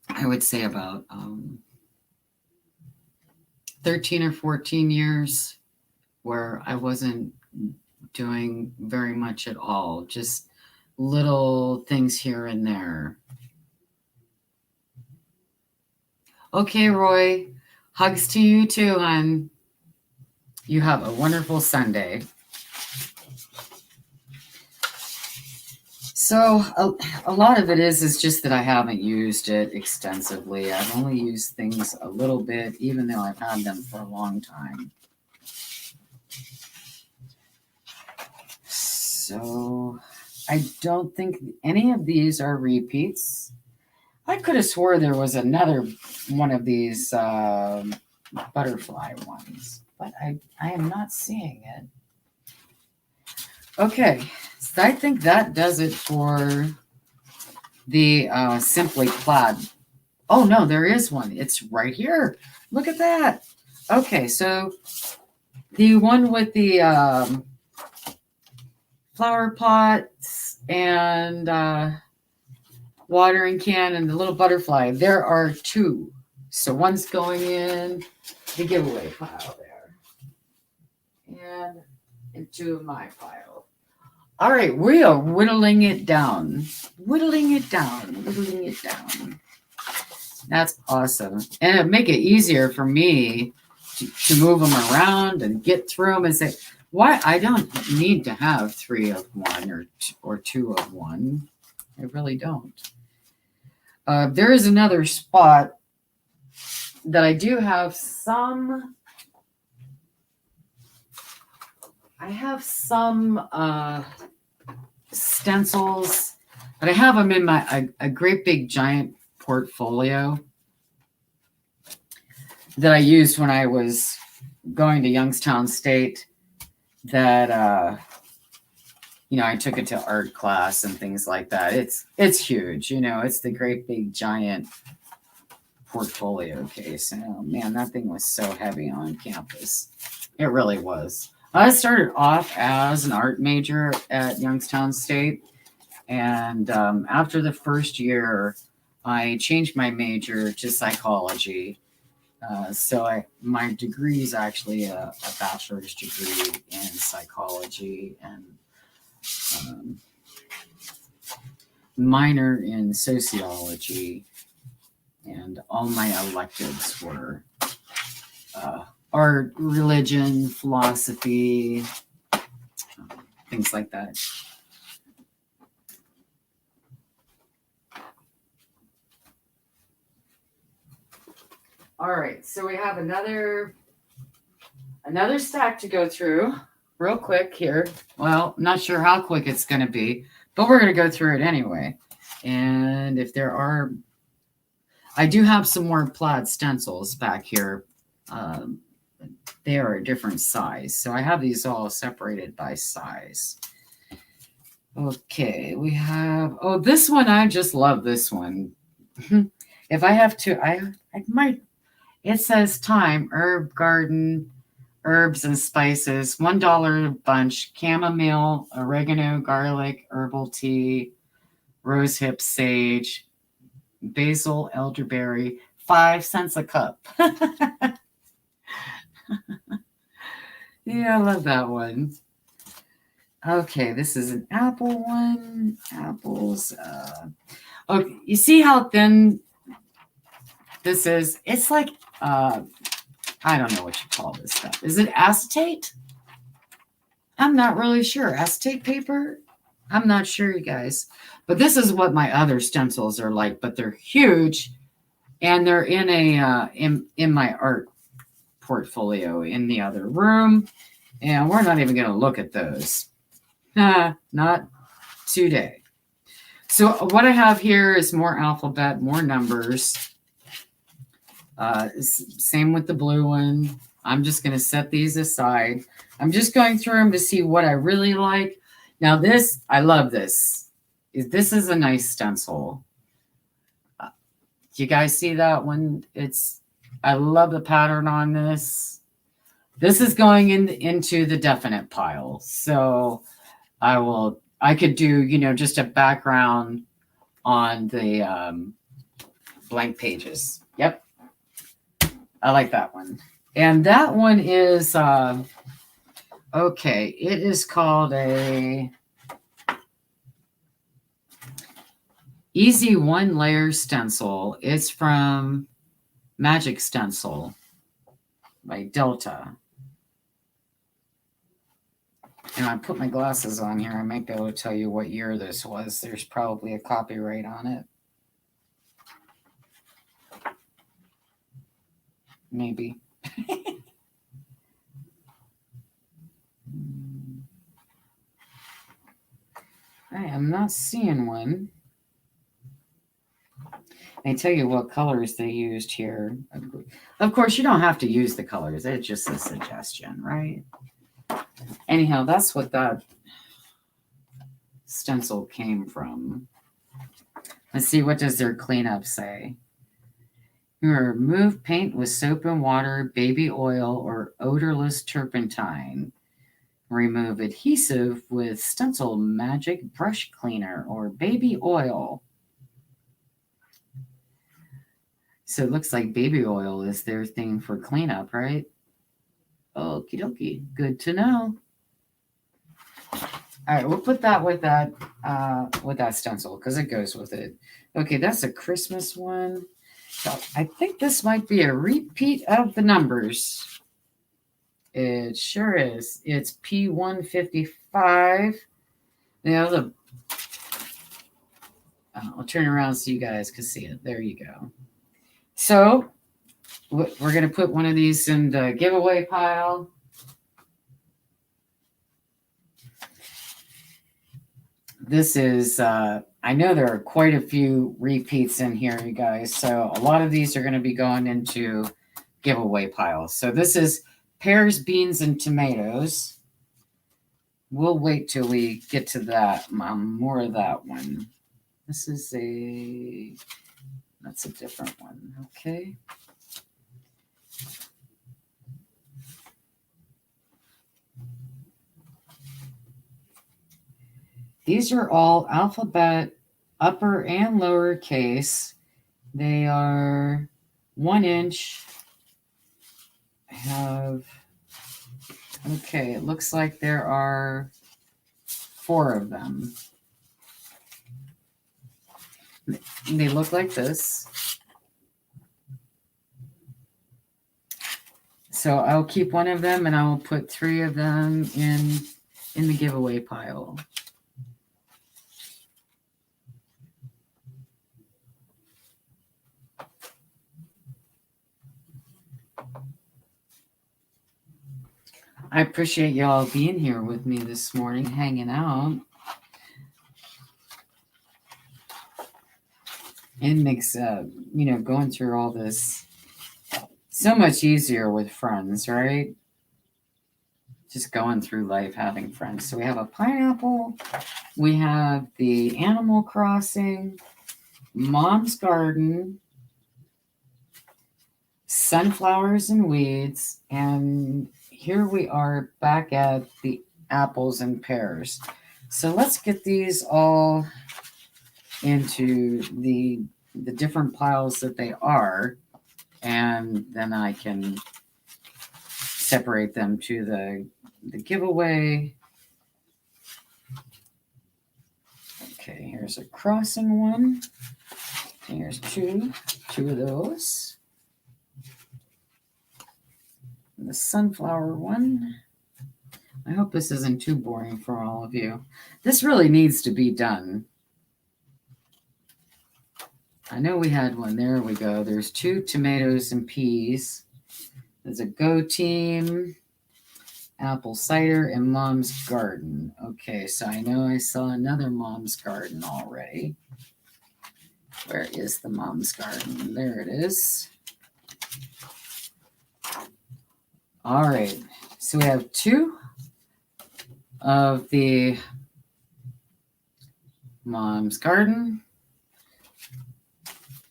I would say about 13 or 14 years where I wasn't doing very much at all, just little things here and there. Okay, Roy, hugs to you too, hon. You have a wonderful Sunday. So a lot of it is just that I haven't used it extensively. I've only used things a little bit, even though I've had them for a long time. So I don't think any of these are repeats. I could have swore there was another one of these butterfly ones, but I am not seeing it. Okay, so I think that does it for the Simply Plaid. Oh, no, there is one. It's right here. Look at that. Okay, so the one with the flower pots and watering can and the little butterfly. There are two. So one's going in the giveaway pile there. And into my pile. All right, we are whittling it down. Whittling it down. Whittling it down. That's awesome. And it'd make it easier for me to move them around and get through them and say, why? I don't need to have 3 of one or 2 of one. I really don't. There is another spot that I do have some. I have some stencils, but I have them in a great big giant portfolio that I used when I was going to Youngstown State. That I took it to art class and things like that. It's huge, it's the great big giant portfolio case. Oh man, that thing was so heavy on campus. It really was. I started off as an art major at Youngstown State, and after the first year, I changed my major to psychology. So my degree is actually a bachelor's degree in psychology and minor in sociology, and all my electives were art, religion, philosophy, things like that. All right, so we have another stack to go through real quick here. Well, I'm not sure how quick it's going to be, but we're going to go through it anyway. And if there are, I do have some more plaid stencils back here. They are a different size. So I have these all separated by size. Okay, we have, this one, I just love this one. If I have to, I might, it says thyme, herb garden, herbs and spices, $1 bunch, chamomile, oregano, garlic, herbal tea, rosehip, sage, basil, elderberry, 5 cents a cup. Yeah, I love that one. Okay, this is an apple one. Apples. Okay, you see how thin this is? It's like, I don't know what you call this stuff. Is it acetate? I'm not really sure. Acetate paper? I'm not sure, you guys. But this is what my other stencils are like, but they're huge, and they're in in my art portfolio in the other room, and we're not even going to look at those. Not today. So what I have here is more alphabet, more numbers. Same with the blue one. I'm just going to set these aside. I'm just going through them to see what I really like. Now this, I love this. This is a nice stencil. You guys see that one? I love the pattern on this. This is going into the definite pile. So I could do, just a background on the blank pages. Yep. I like that one. And that one is, okay, it is called a Easy One Layer Stencil. It's from Magic Stencil by Delta. And I put my glasses on here. I might be able to tell you what year this was. There's probably a copyright on it. Maybe. I am not seeing one. I tell you what colors they used here. Of course, you don't have to use the colors. It's just a suggestion, right? Anyhow, that's what that stencil came from. Let's see, what does their cleanup say? You remove paint with soap and water, baby oil, or odorless turpentine. remove adhesive with Stencil Magic Brush Cleaner or baby oil. So it looks like baby oil is their thing for cleanup, right? Okie dokie. Good to know. All right, we'll put that with that stencil because it goes with it. Okay, that's a Christmas one. So I think this might be a repeat of the numbers. It sure is. It's P155. I'll turn around so you guys can see it. There you go. So we're going to put one of these in the giveaway pile. This is, I know there are quite a few repeats in here, you guys. So a lot of these are going to be going into giveaway piles. So this is pears, beans, and tomatoes. We'll wait till we get to that, more of that one. This is that's a different one, okay. These are all alphabet, upper and lower case. They are 1 inch. Okay, it looks like there are 4 of them. They look like this. So I'll keep one of them and I'll put 3 of them in the giveaway pile. I appreciate y'all being here with me this morning, hanging out. It makes, going through all this so much easier with friends, right? Just going through life, having friends. So we have a pineapple. We have the Animal Crossing, Mom's Garden, sunflowers and weeds, and here we are back at the apples and pears. So let's get these all into the different piles that they are, and then I can separate them to the giveaway. Okay, here's a crossing one. Here's two of those. And the sunflower one. I hope this isn't too boring for all of you. This really needs to be done. I know we had one. There we go. There's 2 tomatoes and peas. There's a Go Team, apple cider, and Mom's Garden. Okay, so I know I saw another Mom's Garden already. Where is the Mom's Garden? There it is. All right, so we have 2 of the Mom's Garden,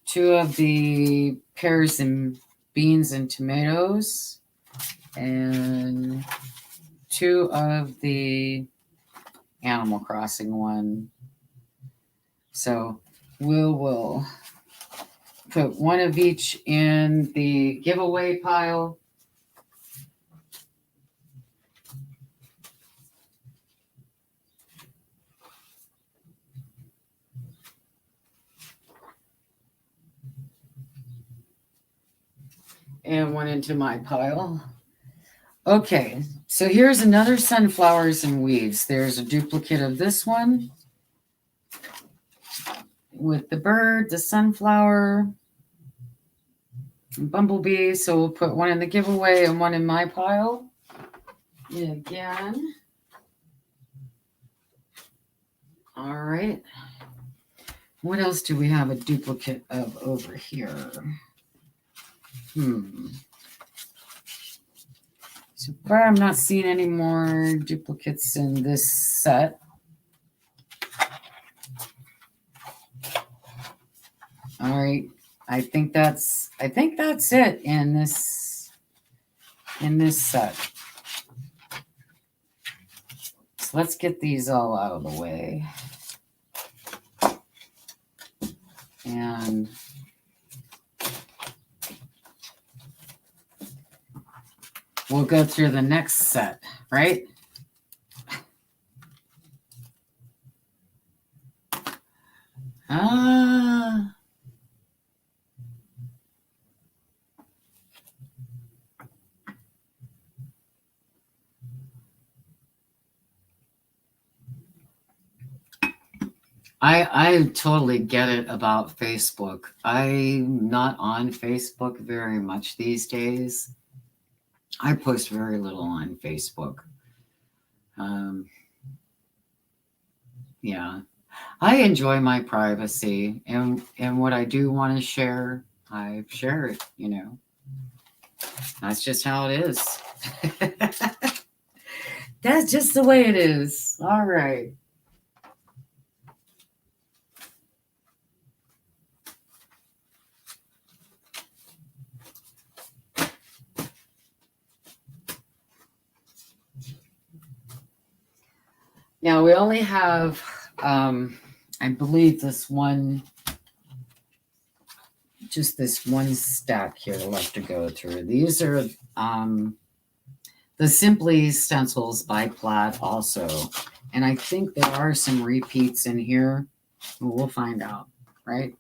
2 of the pears and beans and tomatoes, and 2 of the Animal Crossing one. So we'll put 1 of each in the giveaway pile. And 1 into my pile. Okay, so here's another sunflowers and weeds. There's a duplicate of this one with the bird, the sunflower, and bumblebee. So we'll put 1 in the giveaway and 1 in my pile. And again. All right. What else do we have a duplicate of over here? So far, I'm not seeing any more duplicates in this set. All right, I think that's it in this set. let's get these all out of the way. And we'll go through the next set, right? I totally get it about Facebook. I'm not on Facebook very much these days. I post very little on Facebook. Yeah, I enjoy my privacy, and what I do want to share, I share it. You know, that's just how it is. That's just the way it is. All right. Now we only have, I believe, just this one stack here left to go through. These are the Simply stencils by Plaid also. And I think there are some repeats in here. We'll find out, right?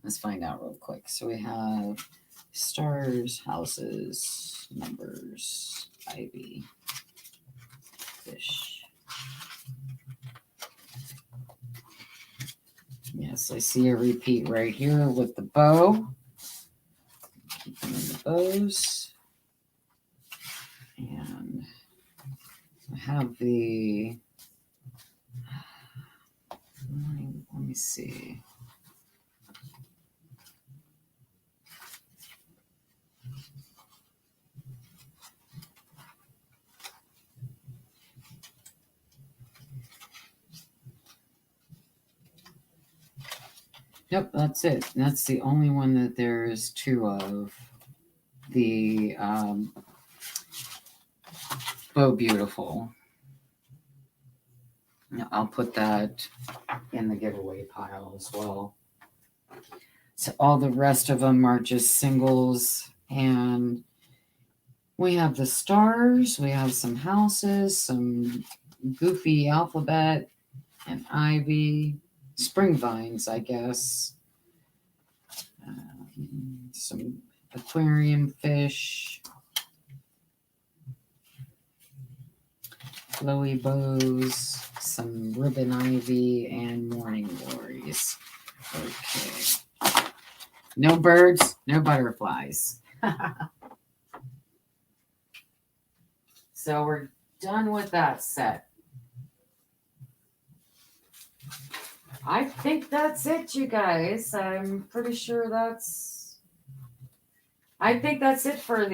Let's find out real quick. So we have stars, houses, numbers, ivy, fish. Yes, I see a repeat right here with the bow. Keeping the bows. And I have the, let me see. Yep, that's it. That's the only one that there's two of. The Bow Beautiful. I'll put that in the giveaway pile as well. So all the rest of them are just singles. And we have the stars. We have some houses, some goofy alphabet, and ivy. Spring vines, I guess. Some aquarium fish. Flowy bows. Some ribbon ivy and morning glories. Okay. No birds, no butterflies. So we're done with that set. I think that's it, you guys. I'm pretty sure I think that's it for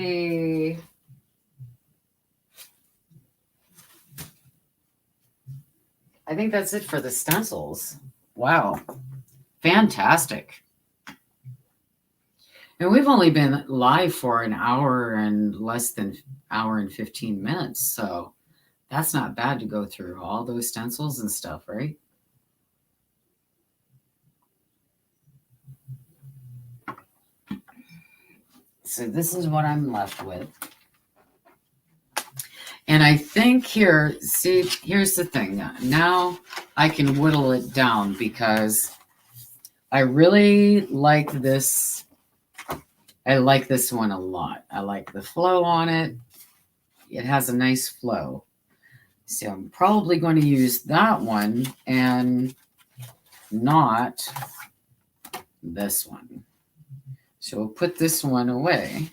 the stencils. Wow. Fantastic. And we've only been live for an hour and less than hour and 15 minutes. So that's not bad to go through all those stencils and stuff, right? So this is what I'm left with. And I think here, see, here's the thing. Now I can whittle it down because I really like this. I like this one a lot. I like the flow on it. It has a nice flow. So I'm probably going to use that one and not this one. So we'll put this one away.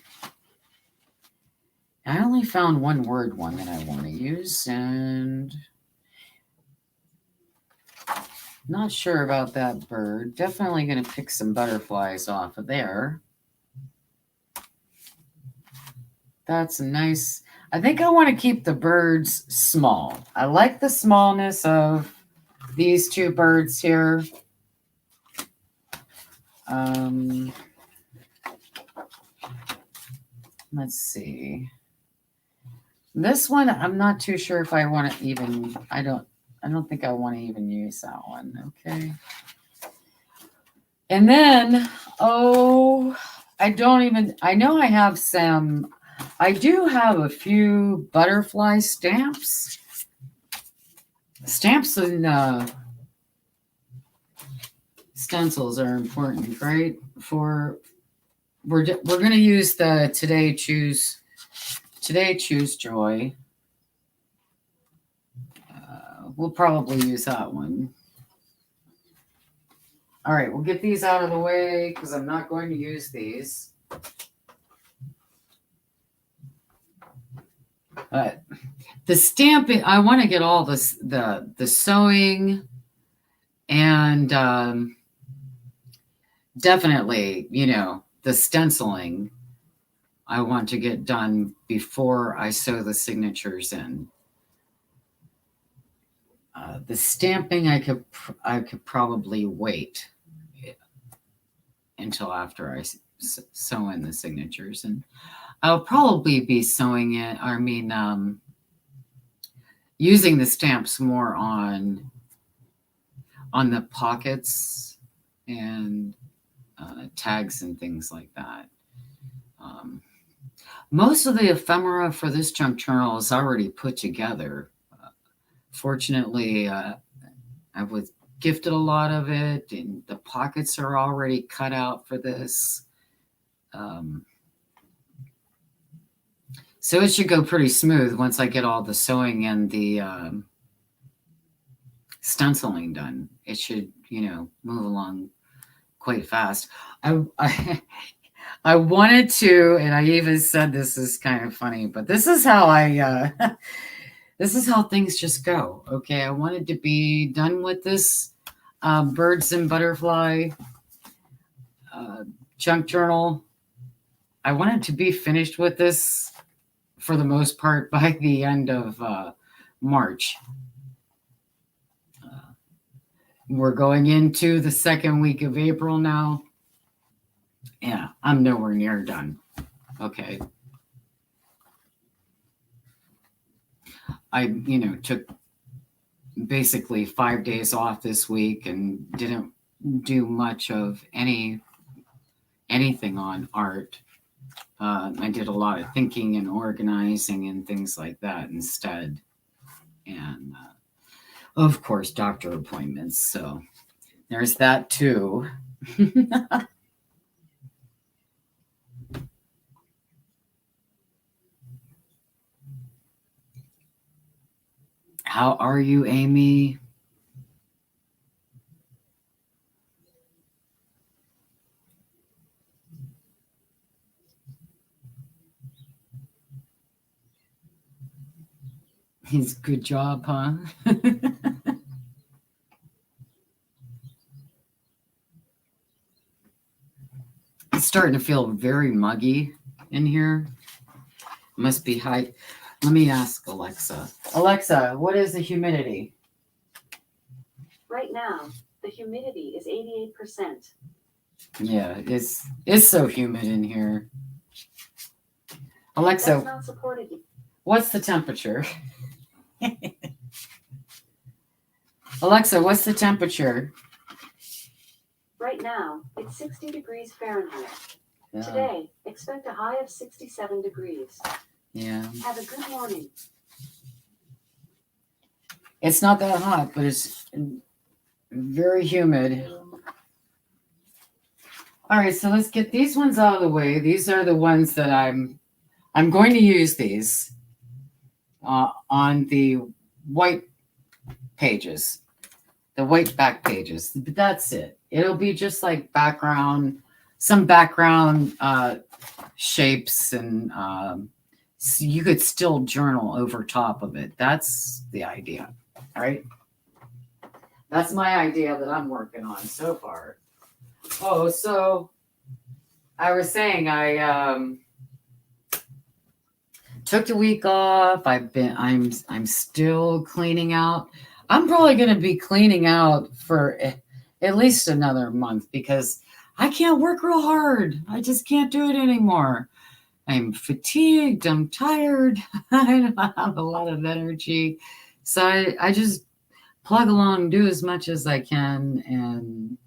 I only found one word one that I want to use, and not sure about that bird. Definitely going to pick some butterflies off of there. That's a nice. I think I want to keep the birds small. I like the smallness of these two birds here. Let's see. This one, I'm not too sure if I want to even, I don't think I want to even use that one. Okay. And then, I know I do have a few butterfly stamps. Stamps and stencils are important, right? We're going to use the Today Choose Joy. We'll probably use that one. All right, we'll get these out of the way because I'm not going to use these. The stamping, I want to get all this, the sewing and definitely, the stenciling I want to get done before I sew the signatures in. The stamping, I could probably wait until after I sew in the signatures, and I'll probably be sewing it. Using the stamps more on the pockets and tags and things like that. Most of the ephemera for this junk journal is already put together. Fortunately, I was gifted a lot of it, and the pockets are already cut out for this. So it should go pretty smooth once I get all the sewing and the stenciling done. It should, move along quite fast. I wanted to, and I even said this is kind of funny, but this is how this is how things just go. Okay, I wanted to be done with this birds and butterfly junk journal. I wanted to be finished with this for the most part by the end of March. We're going into the second week of April now. Yeah, I'm nowhere near done. Okay. I, took basically 5 days off this week and didn't do much of anything on art. I did a lot of thinking and organizing and things like that instead. And of course, doctor appointments. So there's that too. How are you, Amy? He's good job, huh? It's starting to feel very muggy in here. Must be high. Let me ask Alexa. Alexa, what is the humidity? Right now, the humidity is 88%. Yeah, it's so humid in here. Alexa, That's not supported. What's the temperature? Alexa, what's the temperature? Right now, it's 60 degrees Fahrenheit. Yeah. Today, expect a high of 67 degrees. Yeah. Have a good morning. It's not that hot, but it's very humid. All right, so let's get these ones out of the way. These are the ones that I'm going to use these on the white pages, the white back pages. But that's it. It'll be just like some background shapes, and so you could still journal over top of it. That's the idea, right? That's my idea that I'm working on so far. Oh, so I was saying I took the week off. I'm still cleaning out. I'm probably going to be cleaning out for at least another month because I can't work real hard. I just can't do it anymore. I'm fatigued. I'm tired. I don't have a lot of energy. So I just plug along, do as much as I can, and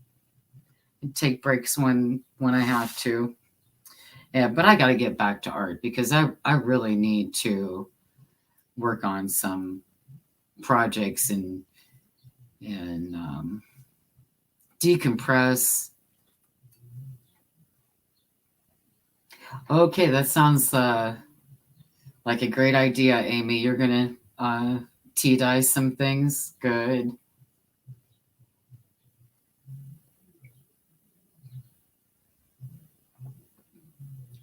take breaks when I have to. Yeah, but I got to get back to art because I really need to work on some projects and decompress. Okay, that sounds like a great idea, Amy. You're gonna tea dye some things. Good.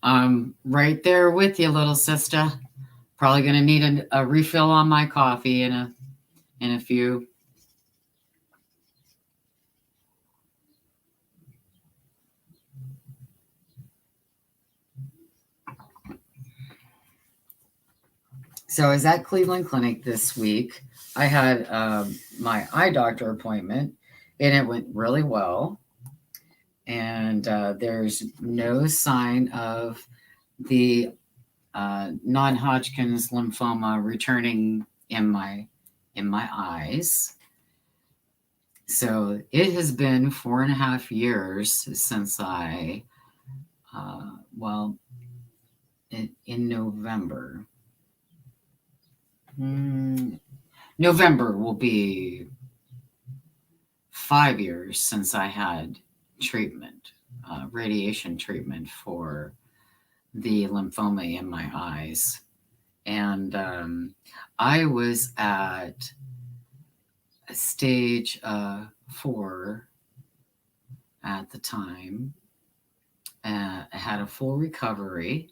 I'm right there with you, little sister. Probably gonna need a refill on my coffee in a few. So I was at Cleveland Clinic this week. I had my eye doctor appointment, and it went really well. And there's no sign of the non-Hodgkin's lymphoma returning in my eyes. So it has been 4.5 years since I, well, in November. November will be 5 years since I had treatment, radiation treatment for the lymphoma in my eyes. And I was at stage 4 at the time. I had a full recovery.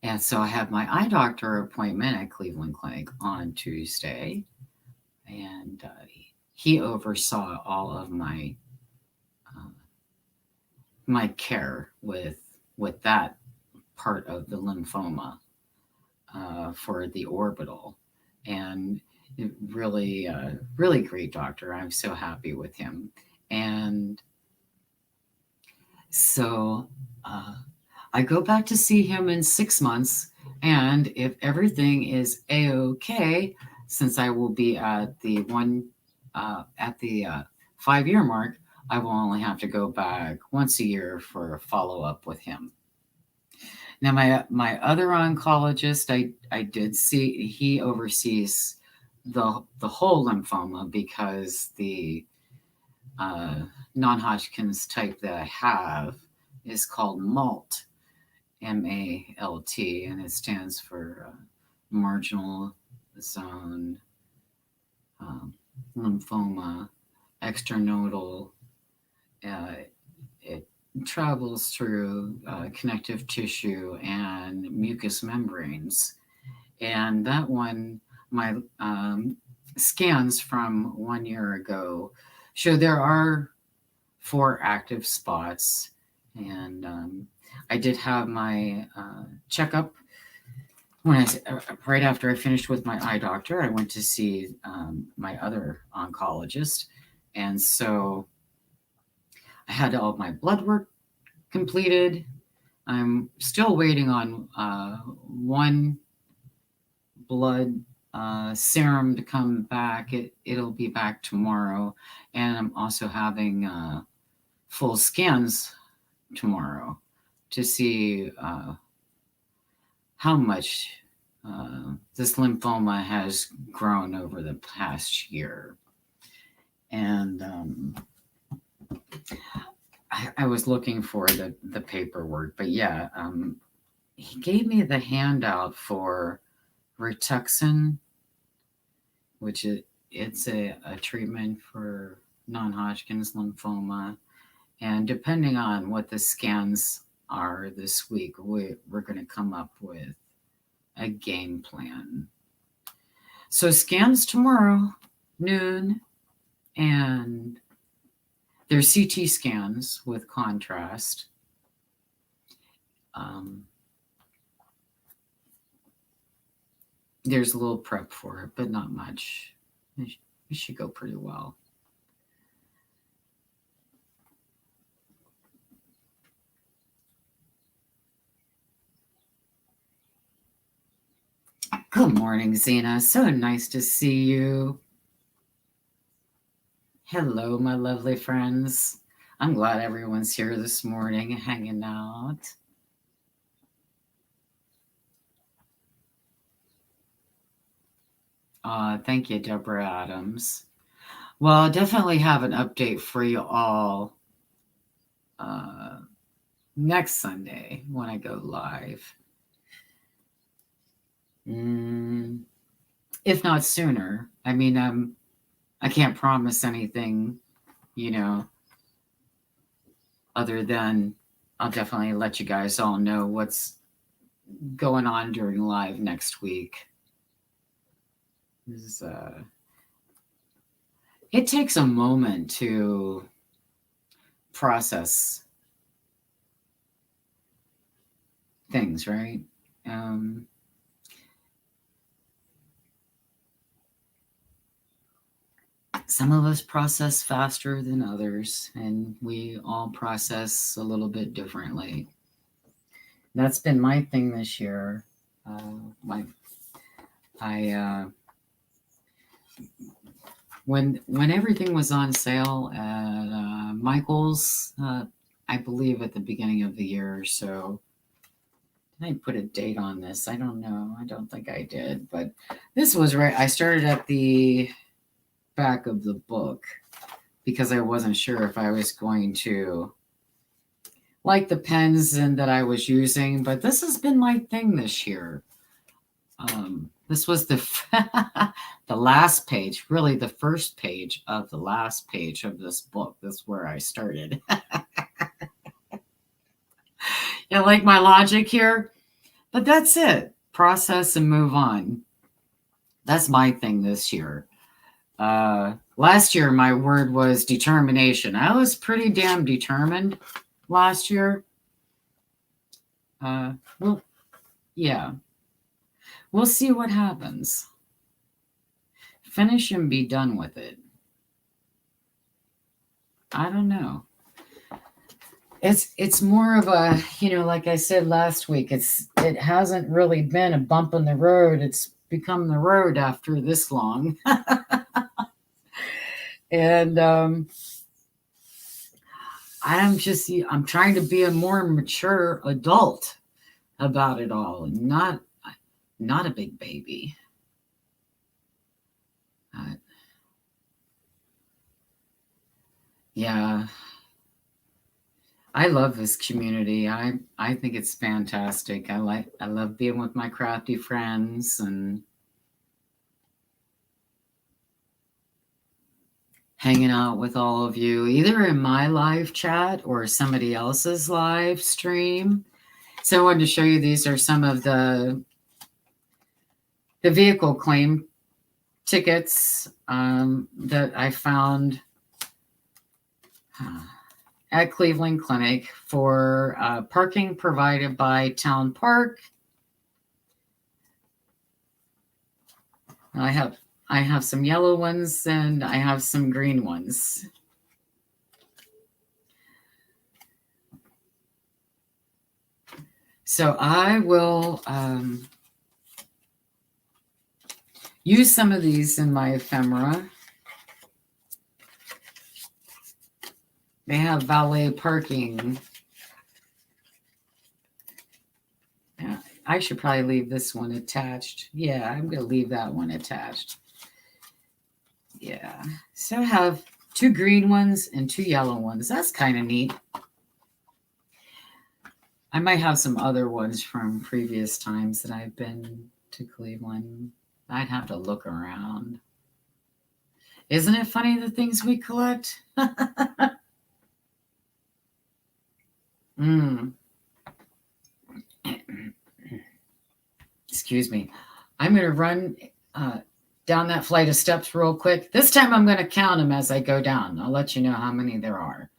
And so I had my eye doctor appointment at Cleveland Clinic on Tuesday. And he oversaw all of my my care with that part of the lymphoma for the orbital. And really, really great doctor. I'm so happy with him. And so I go back to see him in 6 months. And if everything is A-OK, since I will be at the 5-year mark, I will only have to go back once a year for a follow-up with him. Now, my other oncologist, I did see, he oversees the whole lymphoma because the non-Hodgkin's type that I have is called MALT, M-A-L-T, and it stands for marginal zone lymphoma, extranodal. It travels through connective tissue and mucous membranes. And that one, my scans from 1 year ago show there are 4 active spots. And I did have my checkup when right after I finished with my eye doctor. I went to see my other oncologist, and so I had all my blood work completed. I'm still waiting on one blood serum to come back. It'll be back tomorrow, and I'm also having full scans tomorrow to see how much this lymphoma has grown over the past year. And I was looking for the paperwork, but yeah, he gave me the handout for Rituxan, which it's a treatment for non-Hodgkin's lymphoma. And depending on what the scans are this week, we're going to come up with a game plan. So scans tomorrow, noon, and they're CT scans with contrast. There's a little prep for it, but not much. It should go pretty well. Good morning, Zena. So nice to see you. Hello, my lovely friends. I'm glad everyone's here this morning hanging out. Thank you, Deborah Adams. Well, I'll definitely have an update for you all next Sunday when I go live. If not sooner. I mean, I can't promise anything, other than I'll definitely let you guys all know what's going on during live next week. It takes a moment to process things, right? Some of us process faster than others, and we all process a little bit differently. That's been my thing this year. When everything was on sale at Michael's, I believe at the beginning of the year, so did I put a date on this? I don't know. I don't think I did, but this was right. I started at the back of the book because I wasn't sure if I was going to like the pens and that I was using, but this has been my thing this year. This was the the last page, really the first page of the last page of this book. That's where I started. You like my logic here? But that's it. Process and move on. That's my thing this year. Last year, my word was determination. I was pretty damn determined last year. Well, yeah. We'll see what happens. Finish and be done with it. I don't know. It's more of a, like I said last week, it hasn't really been a bump in the road. It's become the road after this long. And I'm trying to be a more mature adult about it all, and not a big baby. Yeah. I love this community. I think it's fantastic. I love being with my crafty friends and hanging out with all of you, either in my live chat or somebody else's live stream. So I wanted to show you, these are some of the vehicle claim tickets that I found at Cleveland Clinic for parking provided by Town Park. I have some yellow ones and I have some green ones. So I will use some of these in my ephemera. They have valet parking. I should probably leave this one attached. Yeah, I'm going to leave that one attached. Yeah. So I have 2 green ones and 2 yellow ones. That's kind of neat. I might have some other ones from previous times that I've been to Cleveland. I'd have to look around. Isn't it funny the things we collect? Excuse me. I'm going to run down that flight of steps real quick. This time I'm going to count them as I go down. I'll let you know how many there are.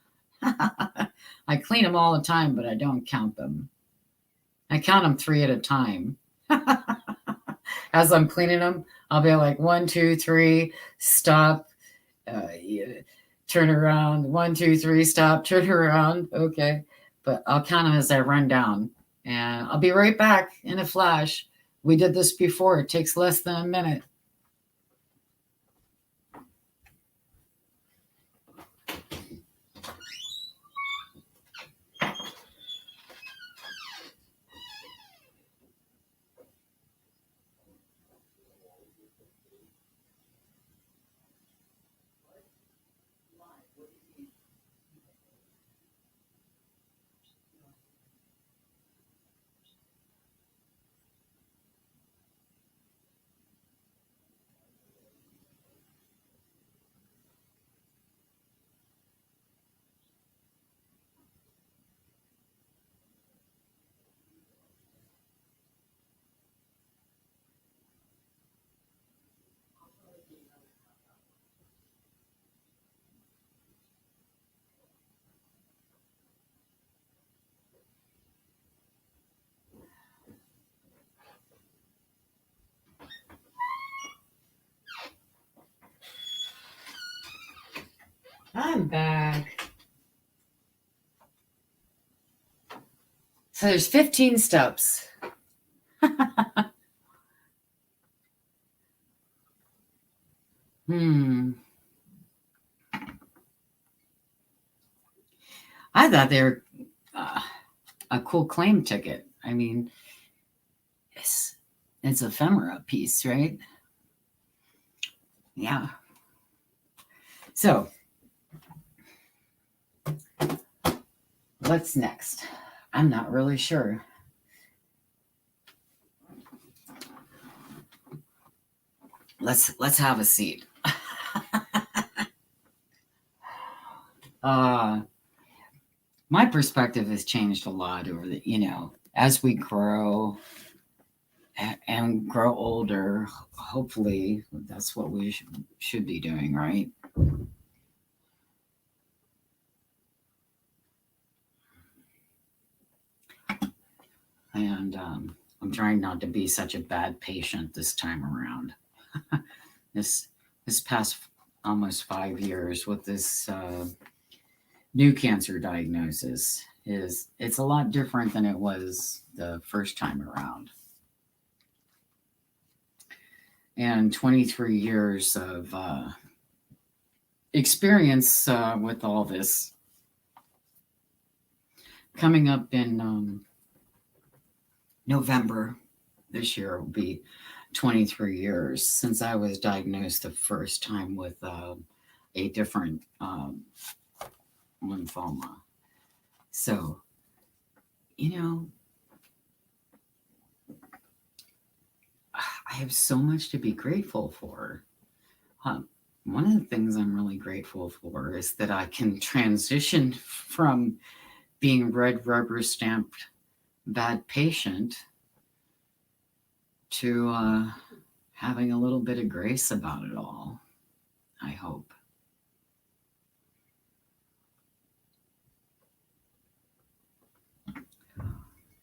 I clean them all the time, but I don't count them. I count them 3 at a time. As I'm cleaning them, I'll be like 1, 2, 3, stop, turn around, 1, 2, 3, stop, turn around. Okay. But I'll count them as I run down. And I'll be right back in a flash We did this before. It takes less than a minute. I'm back. So there's 15 steps. I thought they were a cool claim ticket. I mean, it's ephemera piece, right? Yeah. So what's next? I'm not really sure. Let's have a seat. My perspective has changed a lot over as we grow and grow older. Hopefully, that's what we should be doing, right? And I'm trying not to be such a bad patient this time around. this past almost 5 years with this new cancer diagnosis it's a lot different than it was the first time around. And 23 years of experience with all this. Coming up in November this year will be 23 years since I was diagnosed the first time with a different lymphoma. So, I have so much to be grateful for. One of the things I'm really grateful for is that I can transition from being red rubber stamped bad patient to having a little bit of grace about it all, I hope.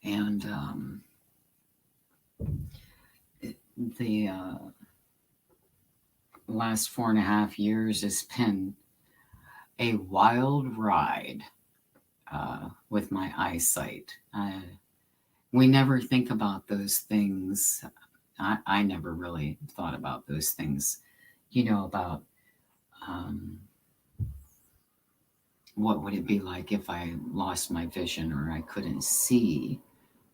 And the last 4.5 years has been a wild ride with my eyesight. We never think about those things. I never really thought about those things, about what would it be like if I lost my vision or I couldn't see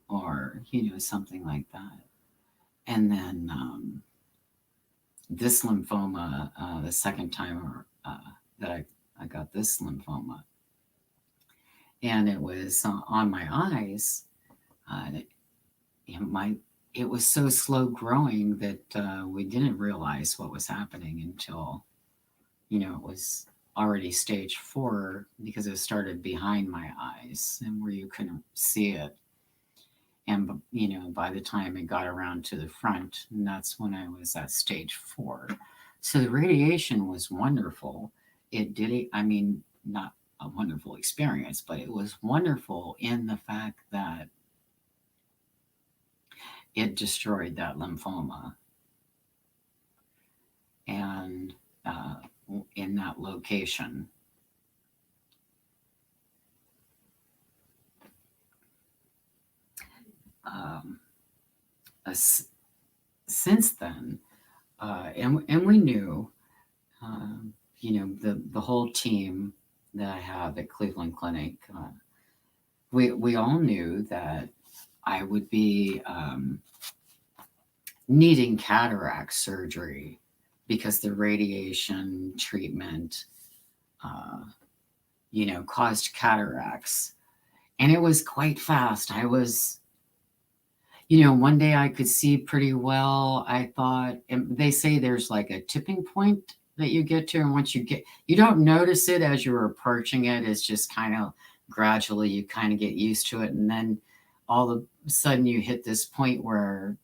or, something like that. And then this lymphoma, the second time that I got this lymphoma, and it was on my eyes. It was so slow growing that we didn't realize what was happening until, it was already stage 4 because it started behind my eyes and where you couldn't see it. And, by the time it got around to the front, and that's when I was at stage 4. So the radiation was wonderful. Not a wonderful experience, but it was wonderful in the fact that it destroyed that lymphoma. And in that location. since then, and we knew, the whole team that I have at Cleveland Clinic, we all knew that I would be needing cataract surgery because the radiation treatment, caused cataracts. And it was quite fast. I was, one day I could see pretty well. I thought, and they say there's like a tipping point that you get to. And once you don't notice it as you're approaching it. It's just kind of gradually you kind of get used to it. And then all of a sudden you hit this point where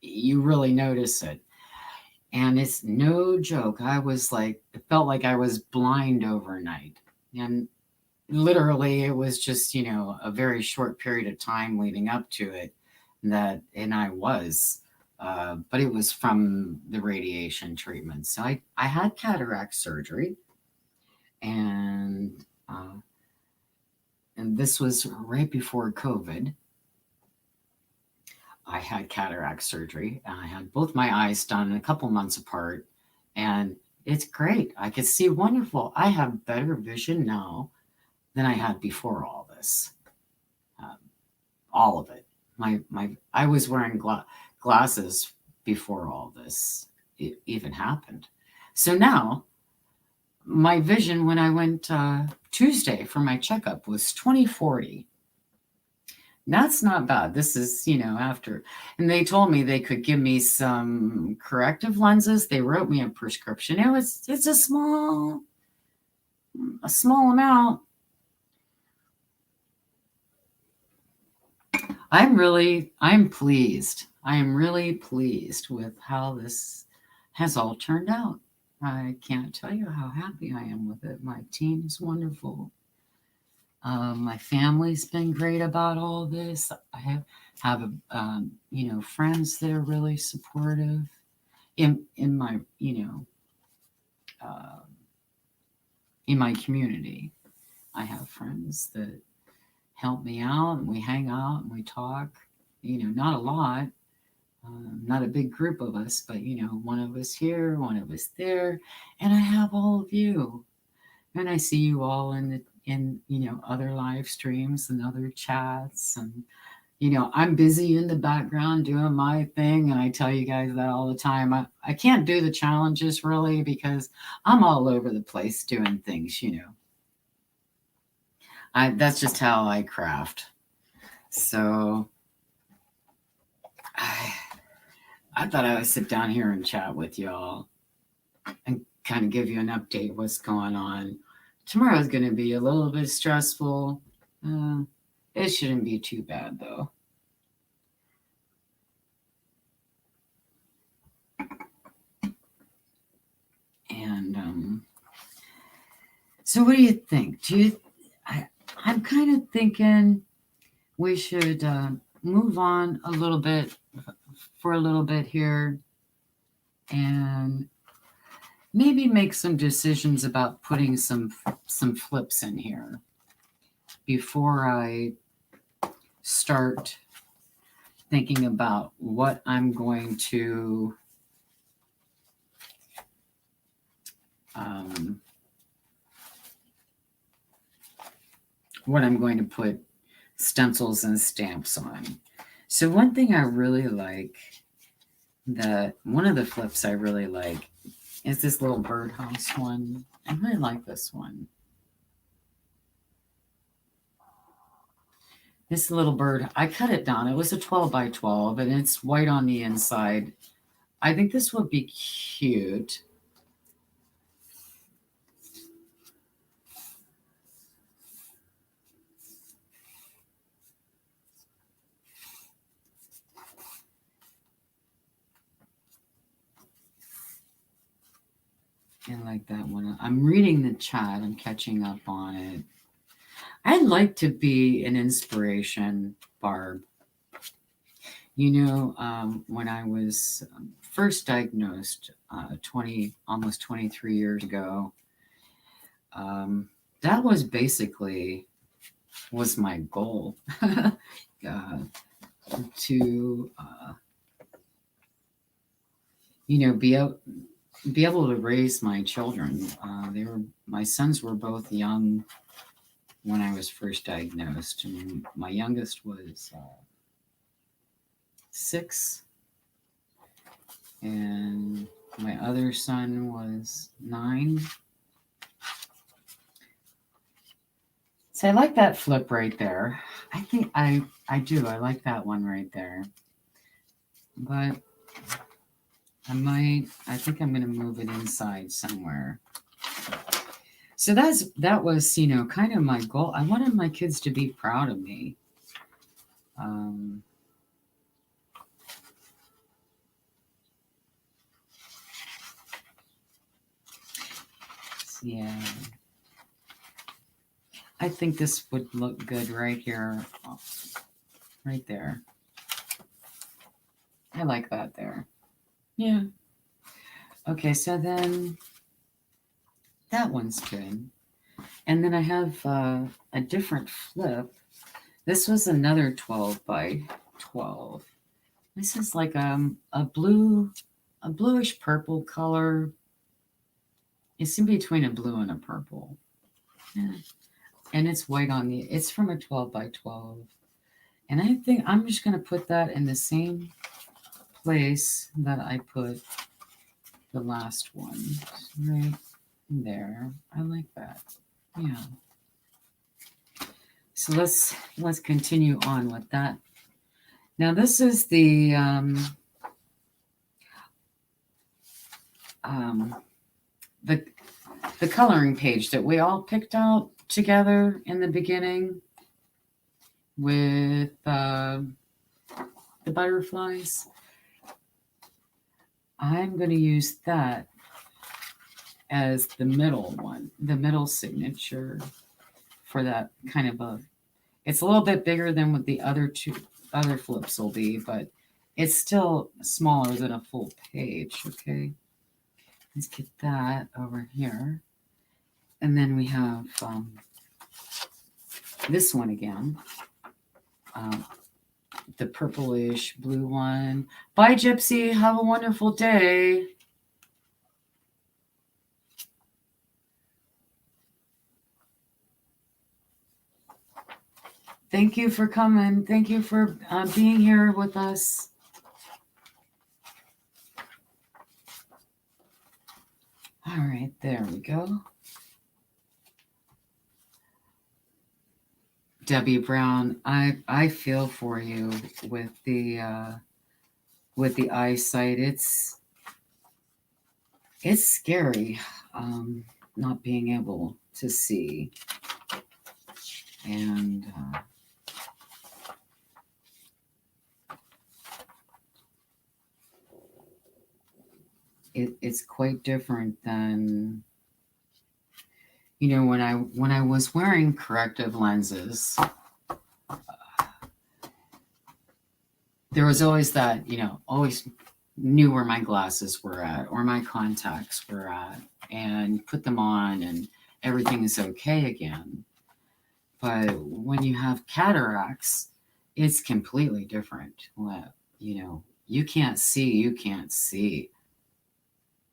you really notice it. And it's no joke. It felt like I was blind overnight. And literally it was just, a very short period of time leading up to it and I was, but it was from the radiation treatment. So I had cataract surgery and this was right before COVID. I had cataract surgery and I had both my eyes done a couple months apart, and it's great. I could see wonderful. I have better vision now than I had before all this. All of it. I was wearing glasses before all this even happened. So now my vision when I went Tuesday for my checkup was 20/40. That's not bad. This is, after. And they told me they could give me some corrective lenses. They wrote me a prescription. It's a small amount. I'm pleased. I am really pleased with how this has all turned out. I can't tell you how happy I am with it. My team is wonderful. My family's been great about all this. I have friends that are really supportive in my, in my community. I have friends that help me out, and we hang out and we talk. Not a lot, not a big group of us, but one of us here, one of us there, and I have all of you, and I see you all in other live streams and other chats, and I'm busy in the background doing my thing, and I tell you guys that all the time. I can't do the challenges really because I'm all over the place doing things. That's just how I craft. So I thought I would sit down here and chat with y'all and kind of give you an update what's going on. Tomorrow's going to be a little bit stressful. It shouldn't be too bad, though. And so what do you think? I'm kind of thinking we should move on a little bit for a little bit here and maybe make some decisions about putting some flips in here before I start thinking about what I'm going to put stencils and stamps on. So one thing I really like, one of the flips I really like is this little birdhouse one. I really like this one. This little bird, I cut it down. It was a 12 by 12 and it's white on the inside. I think this would be cute. I like that one. I'm reading the chat. I'm catching up on it. I'd like to be an inspiration, Barb. When I was first diagnosed almost 23 years ago, that was basically my goal to be able to raise my children. My sons were both young when I was first diagnosed, and my youngest was 6, and my other son was 9. So I like that flip right there. I think I do. I like that one right there. But I think I'm going to move it inside somewhere. So that was, kind of my goal. I wanted my kids to be proud of me. Yeah. I think this would look good right here. Right there. I like that there. Yeah. Okay, so then that one's good. And then I have a different flip. This was another 12 by 12. This is like a bluish purple color. It's in between a blue and a purple. Yeah. And it's white it's from a 12 by 12. And I think I'm just going to put that in the same place that I put the last one. Right there. I like that. Yeah. So let's continue on with that. Now this is the coloring page that we all picked out together in the beginning with the butterflies. I'm going to use that as the middle one, the middle signature for that kind of it's a little bit bigger than what the other flips will be, but it's still smaller than a full page. Okay. Let's get that over here. And then we have this one again. The purplish blue one. Bye, Gypsy. Have a wonderful day. Thank you for coming. Thank you for being here with us. All right, there we go. Debbie Brown, I feel for you with the eyesight. It's scary, not being able to see, and it's quite different than when I was wearing corrective lenses. There was always that, always knew where my glasses were at or my contacts were at, and put them on and everything is okay again. But when you have cataracts, it's completely different. You can't see,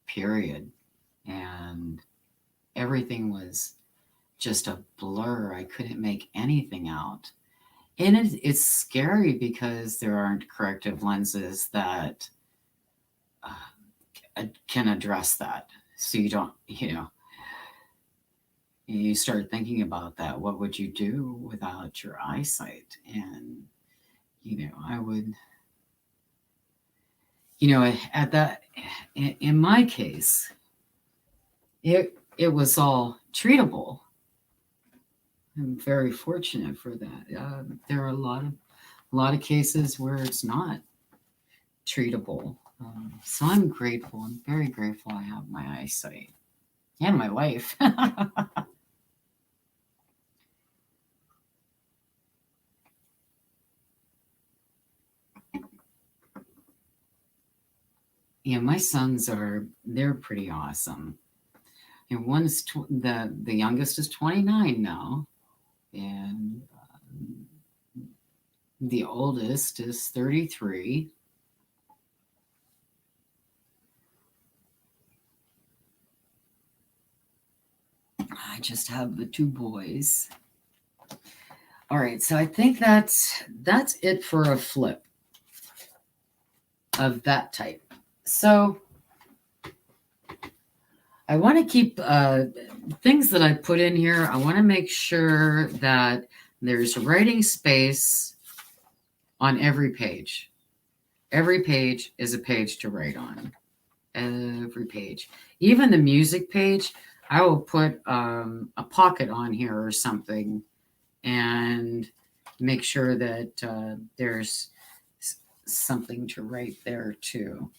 period. And everything was just a blur. I couldn't make anything out. And it's scary because there aren't corrective lenses that can address that. So you don't, you start thinking about that. What would you do without your eyesight? And, I would, at that, in my case, it was all treatable. I'm very fortunate for that. There are a lot of cases where it's not treatable. So I'm grateful. I'm very grateful I have my eyesight and my life. Yeah, my sons they're pretty awesome. And one's the youngest is 29 now, and the oldest is 33. I just have the two boys. All right, so I think that's it for a flip of that type. So I want to keep things that I put in here. I want to make sure that there's writing space on every page. Every page is a page to write on. Every page. Even the music page, I will put a pocket on here or something and make sure that there's something to write there too.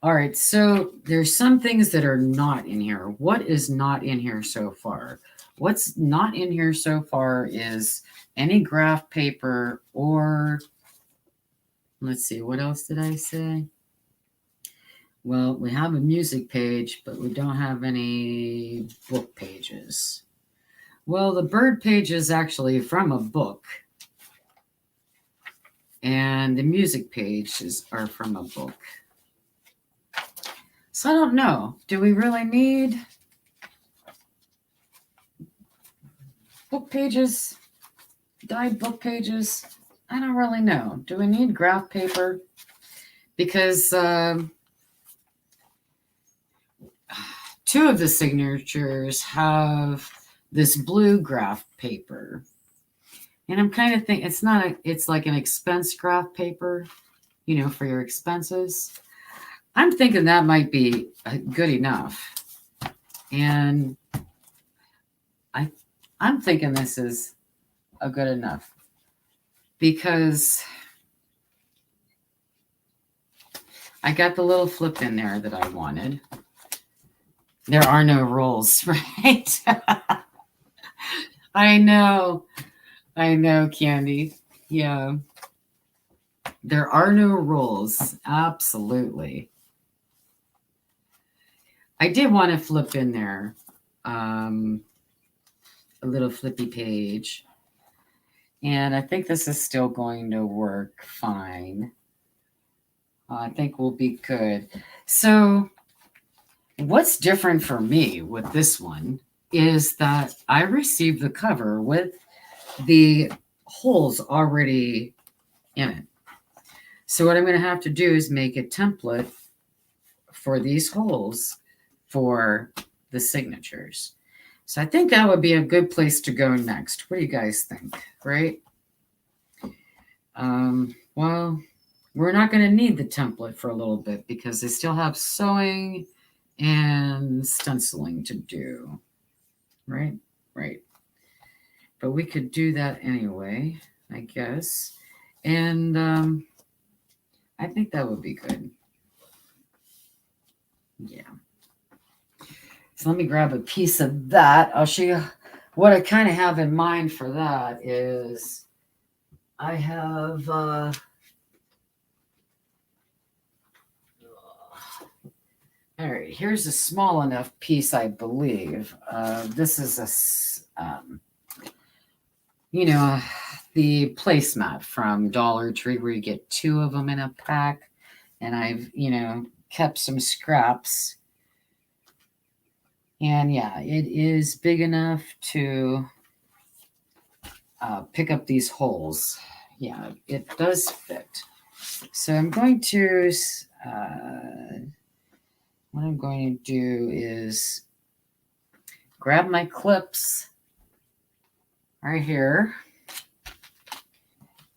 All right, so there's some things that are not in here. What is not in here so far? What's not in here so far is any graph paper or, let's see, what else did I say? Well, we have a music page, but we don't have any book pages. Well, the bird page is actually from a book. And the music pages are from a book. So I don't know. Do we really need book pages? Dyed book pages? I don't really know. Do we need graph paper? Because two of the signatures have this blue graph paper. And I'm kind of thinking it's like an expense graph paper, for your expenses. I'm thinking that might be good enough. And I'm thinking this is a good enough because I got the little flip in there that I wanted. There are no rules, right? I know, Candy. Yeah. There are no rules. Absolutely. I did want to flip in there a little flippy page. And I think this is still going to work fine. I think we'll be good. So what's different for me with this one is that I received the cover with the holes already in it. So what I'm going to have to do is make a template for these holes for the signatures. So I think that would be a good place to go next. What do you guys think? Right? Well, we're not going to need the template for a little bit because they still have sewing and stenciling to do. Right? Right. But we could do that anyway, I guess. And I think that would be good. Yeah. So let me grab a piece of that. I'll show you what I kind of have in mind for that is I have all right, here's a small enough piece, I believe. This is the placemat from Dollar Tree where you get two of them in a pack. And I've, kept some scraps. And yeah, it is big enough to pick up these holes. Yeah, it does fit. So I'm going to, what I'm going to do is grab my clips right here.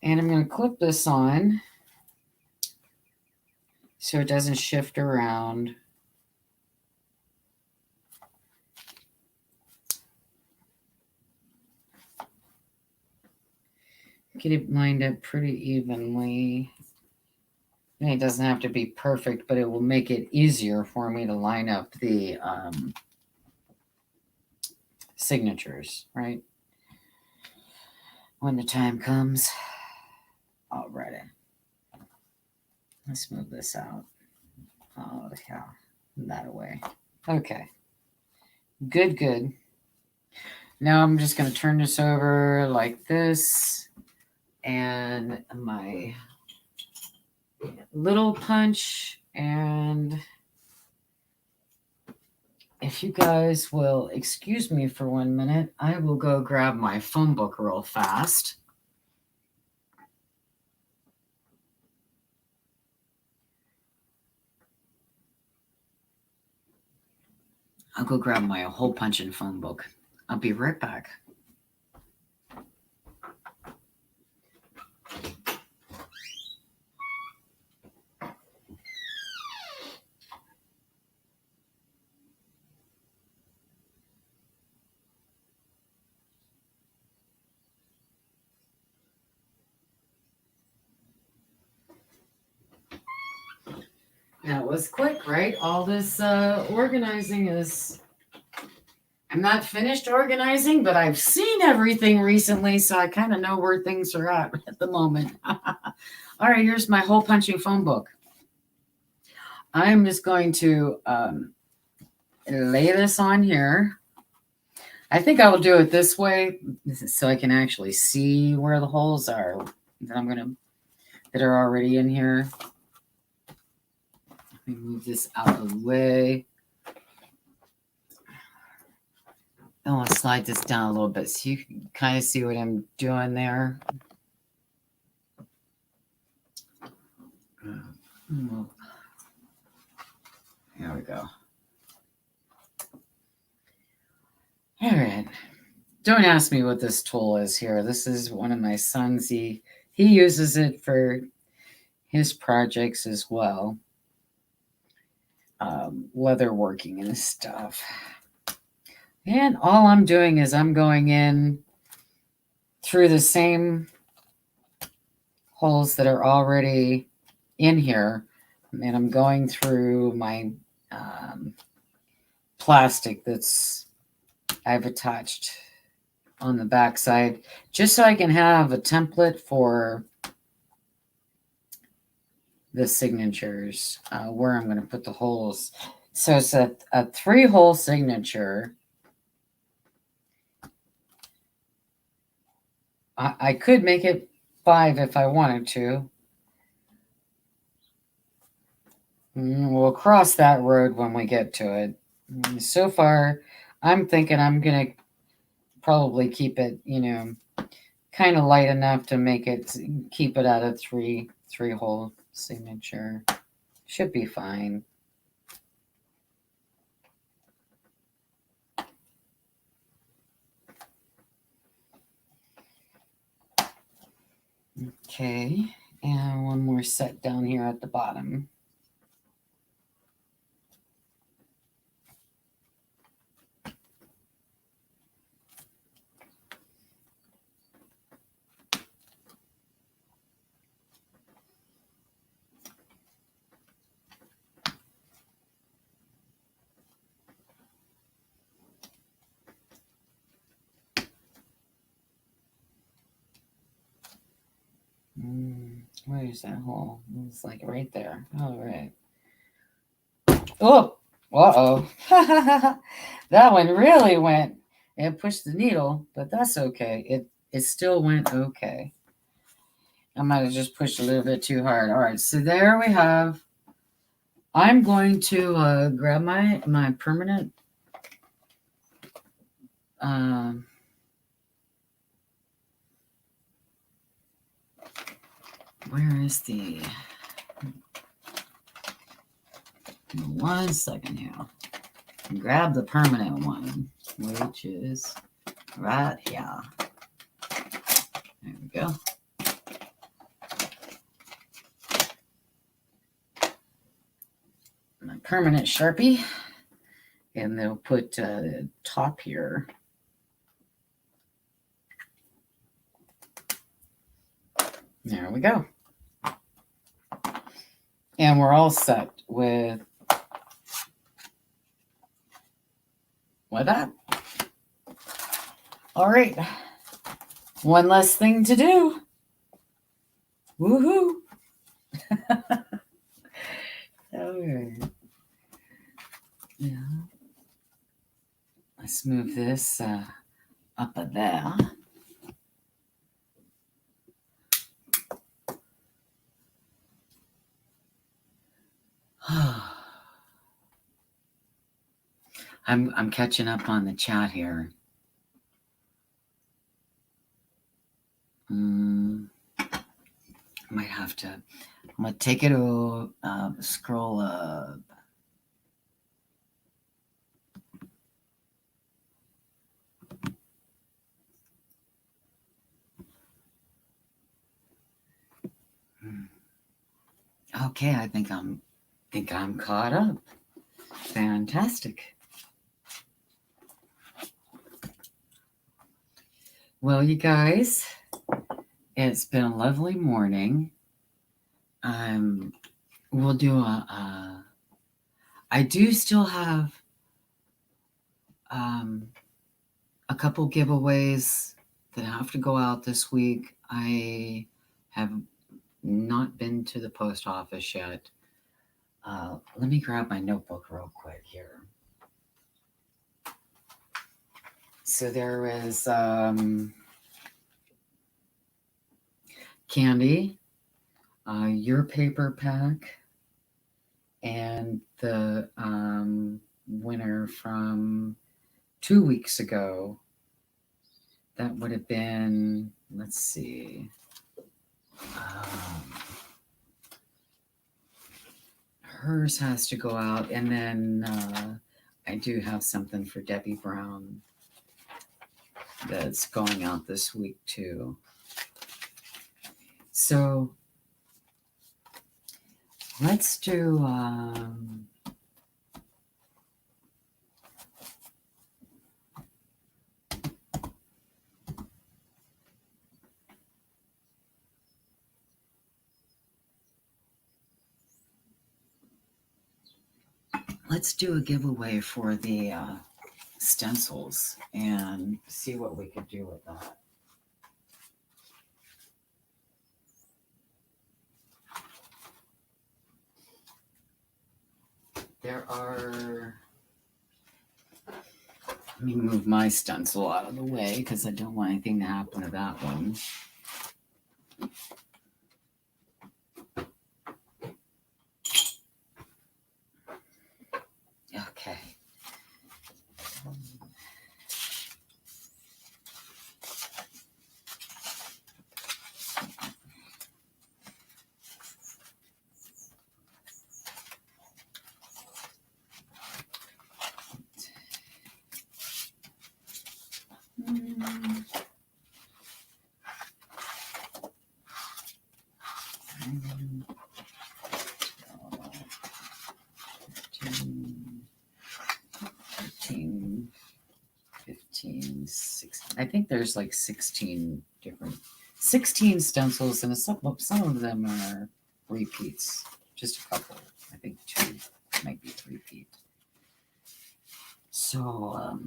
And I'm going to clip this on so it doesn't shift around. Get it lined up pretty evenly. And it doesn't have to be perfect, but it will make it easier for me to line up the signatures, right? When the time comes. Alrighty. Let's move this out. Oh, yeah. That away. Okay. Good. Now I'm just going to turn this over like this. And my little punch and if you guys will excuse me for 1 minute, I will go grab my phone book real fast. I'll go grab my hole punching phone book. I'll be right back. That was quick, right? All this organizing is... I'm not finished organizing, but I've seen everything recently, so I kind of know where things are at the moment. All right, here's my hole punching phone book. I'm just going to lay this on here. I think I will do it this way so I can actually see where the holes are that are already in here. Let me move this out of the way. I want to slide this down a little bit so you can kind of see what I'm doing there. There we go. All right. Don't ask me what this tool is here. This is one of my sons. He uses it for his projects as well. Leather working and stuff. And all I'm doing is I'm going in through the same holes that are already in here. And I'm going through my plastic that's I've attached on the back side, just so I can have a template for the signatures, where I'm going to put the holes. So it's a 3-hole signature. I could make it 5 if I wanted to. We'll cross that road when we get to it. So far, I'm thinking I'm going to probably keep it, kind of light enough to keep it at a 3-hole signature. Should be fine. Okay, and one more set down here at the bottom. Where's that hole? It's like right there. All right. Oh, uh-oh. That one really went. It pushed the needle, but that's okay. It still went okay. I might have just pushed a little bit too hard. All right, so there we have. I'm going to grab my permanent where is the... One second here. Grab the permanent one, which is right here. There we go. My permanent Sharpie. And they'll put the top here. There we go. And we're all set with that. All right. One less thing to do. Woohoo. All right. Yeah. Let's move this up there. I'm catching up on the chat here. Might have to. I'm gonna take it to scroll up. Okay, I think I'm caught up. Fantastic. Well, you guys, it's been a lovely morning. We'll do I do still have a couple giveaways that have to go out this week. I have not been to the post office yet. Let me grab my notebook real quick here. So there is candy, your paper pack, and the winner from 2 weeks ago. That would have been, let's see. Hers has to go out, and then I do have something for Debbie Brown that's going out this week too. So let's do a giveaway for the stencils and see what we could do with that. There are, let me move my stencil out of the way because I don't want anything to happen to that one. Okay. I think there's like 16 stencils, and some of them are repeats. Just a couple. I think 2 might be repeat. So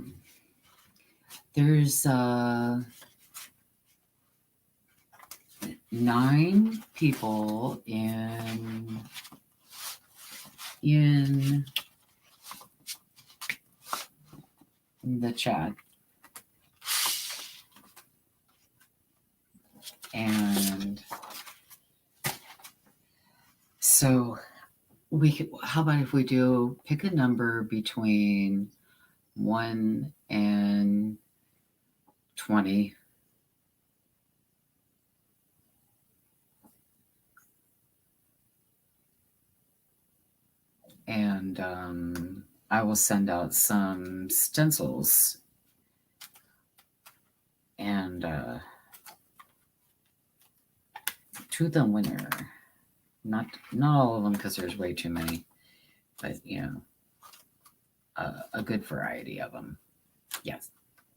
there's 9 people in the chat. And so we could, how about if we do pick a number between 1 and 20. And I will send out some stencils and to the winner. Not all of them because there's way too many, but a good variety of them. Yes,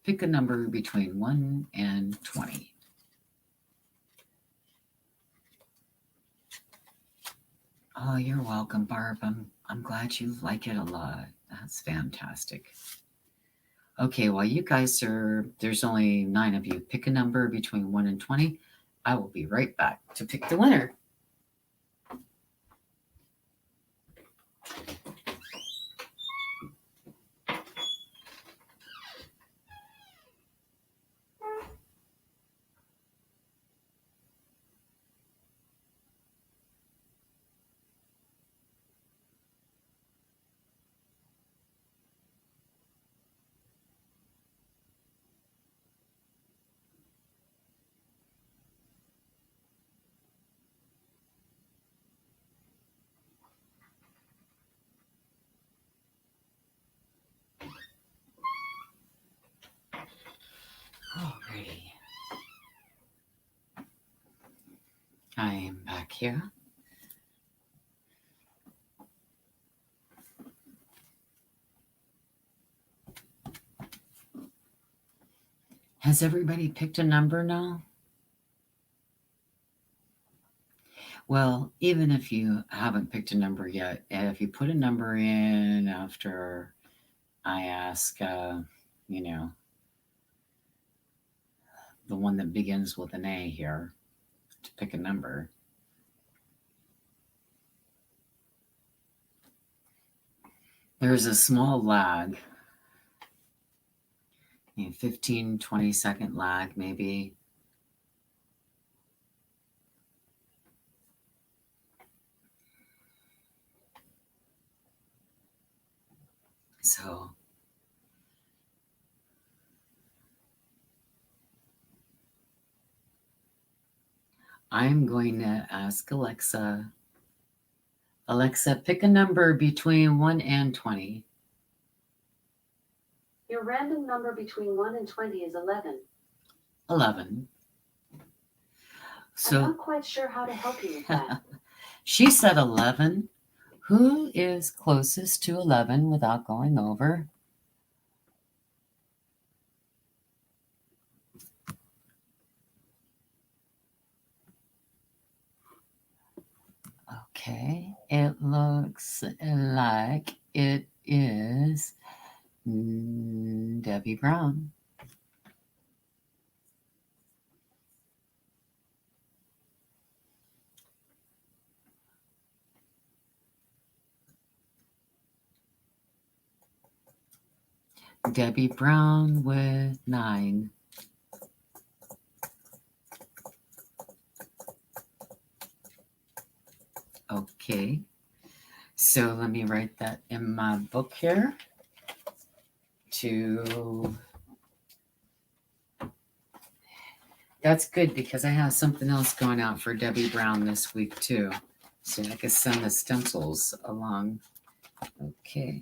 pick a number between 1 and 20. Oh, you're welcome, Barb. I'm glad you like it a lot. That's fantastic. Okay, while you guys there's only 9 of you. Pick a number between 1 and 20. I will be right back to pick the winner. Alrighty. I am back here. Has everybody picked a number now? Well, even if you haven't picked a number yet, if you put a number in after I ask, you know, the one that begins with an A here to pick a number. There's a small lag, 15, 20-second lag maybe. So I'm going to ask Alexa, pick a number between 1 and 20. Your random number between 1 and 20 is 11. 11. I'm So not quite sure how to help you with that. she said 11. Who is closest to 11 without going over? Okay, it looks like it is Debbie Brown. Debbie Brown with 9. Okay, so let me write that in my book here. That's good because I have something else going out for Debbie Brown this week too. So I can send the stencils along. Okay.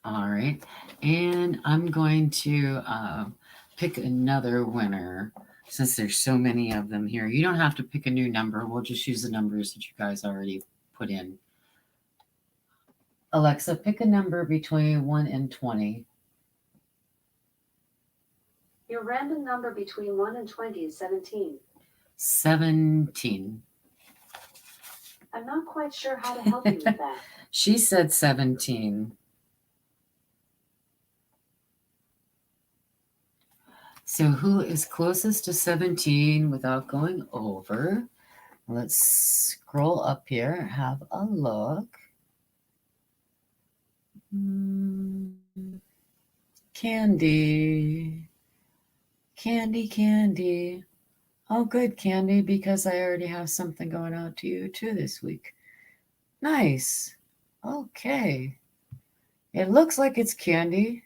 All right, and I'm going to pick another winner since there's so many of them here. You don't have to pick a new number. We'll just use the numbers that you guys already put in. Alexa, pick a number between 1 and 20. Your random number between 1 and 20 is 17. 17. I'm not quite sure how to help you with that. She said 17. So who is closest to 17 without going over? Let's scroll up here, have a look. Candy. Candy. Oh, good, Candy, because I already have something going out to you too this week. Nice. Okay. It looks like it's Candy.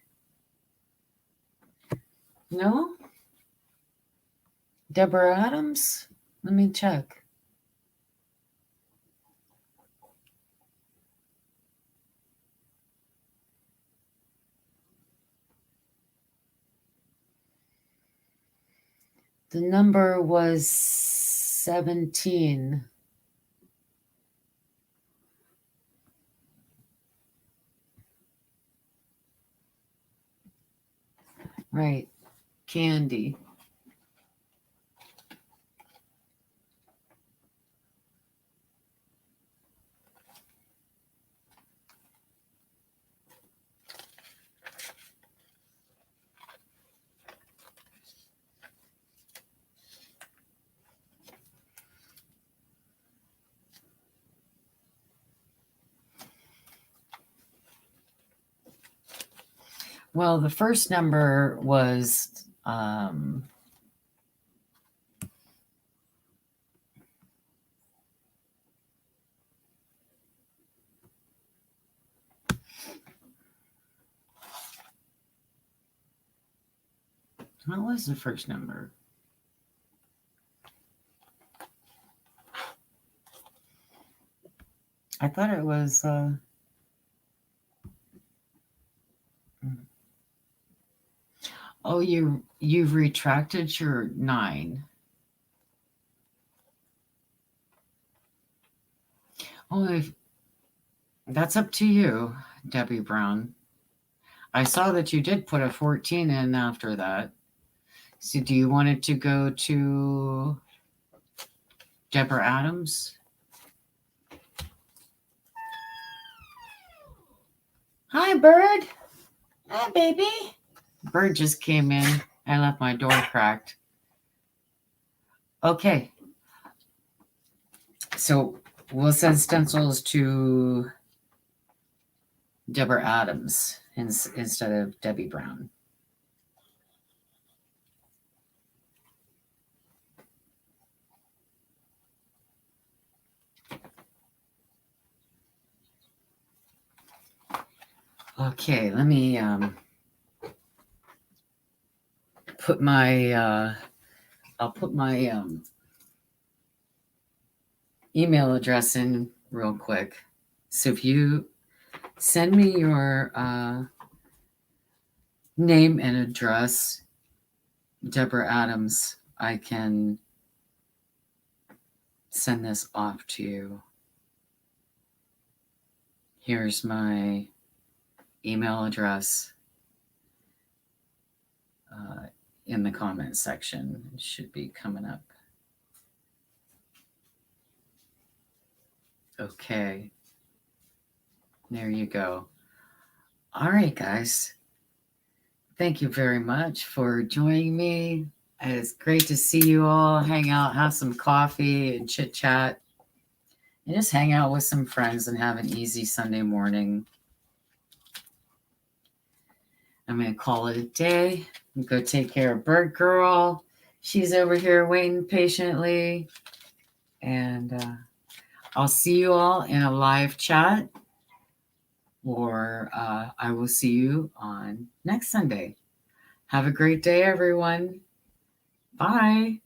No? Deborah Adams? Let me check. The number was 17. Right. Candy. Well, the first number was What was the first number? I thought it was oh, you've retracted your 9. Oh, that's up to you, Debbie Brown. I saw that you did put a 14 in after that. So do you want it to go to Deborah Adams? Hi, Bird. Hi, baby. Bird just came in. I left my door cracked. Okay. So we'll send stencils to Deborah Adams instead of Debbie Brown. Okay, let me put my I'll put my email address in real quick. So if you send me your name and address, Deborah Adams, I can send this off to you. Here's my email address in the comment section. It should be coming up. Okay. There you go. All right, guys. Thank you very much for joining me. It's great to see you all, hang out, have some coffee and chit chat, and just hang out with some friends and have an easy Sunday morning. I'm going to call it a day and go take care of Bird Girl. She's over here waiting patiently. And I'll see you all in a live chat, or I will see you on next Sunday. Have a great day, everyone. Bye.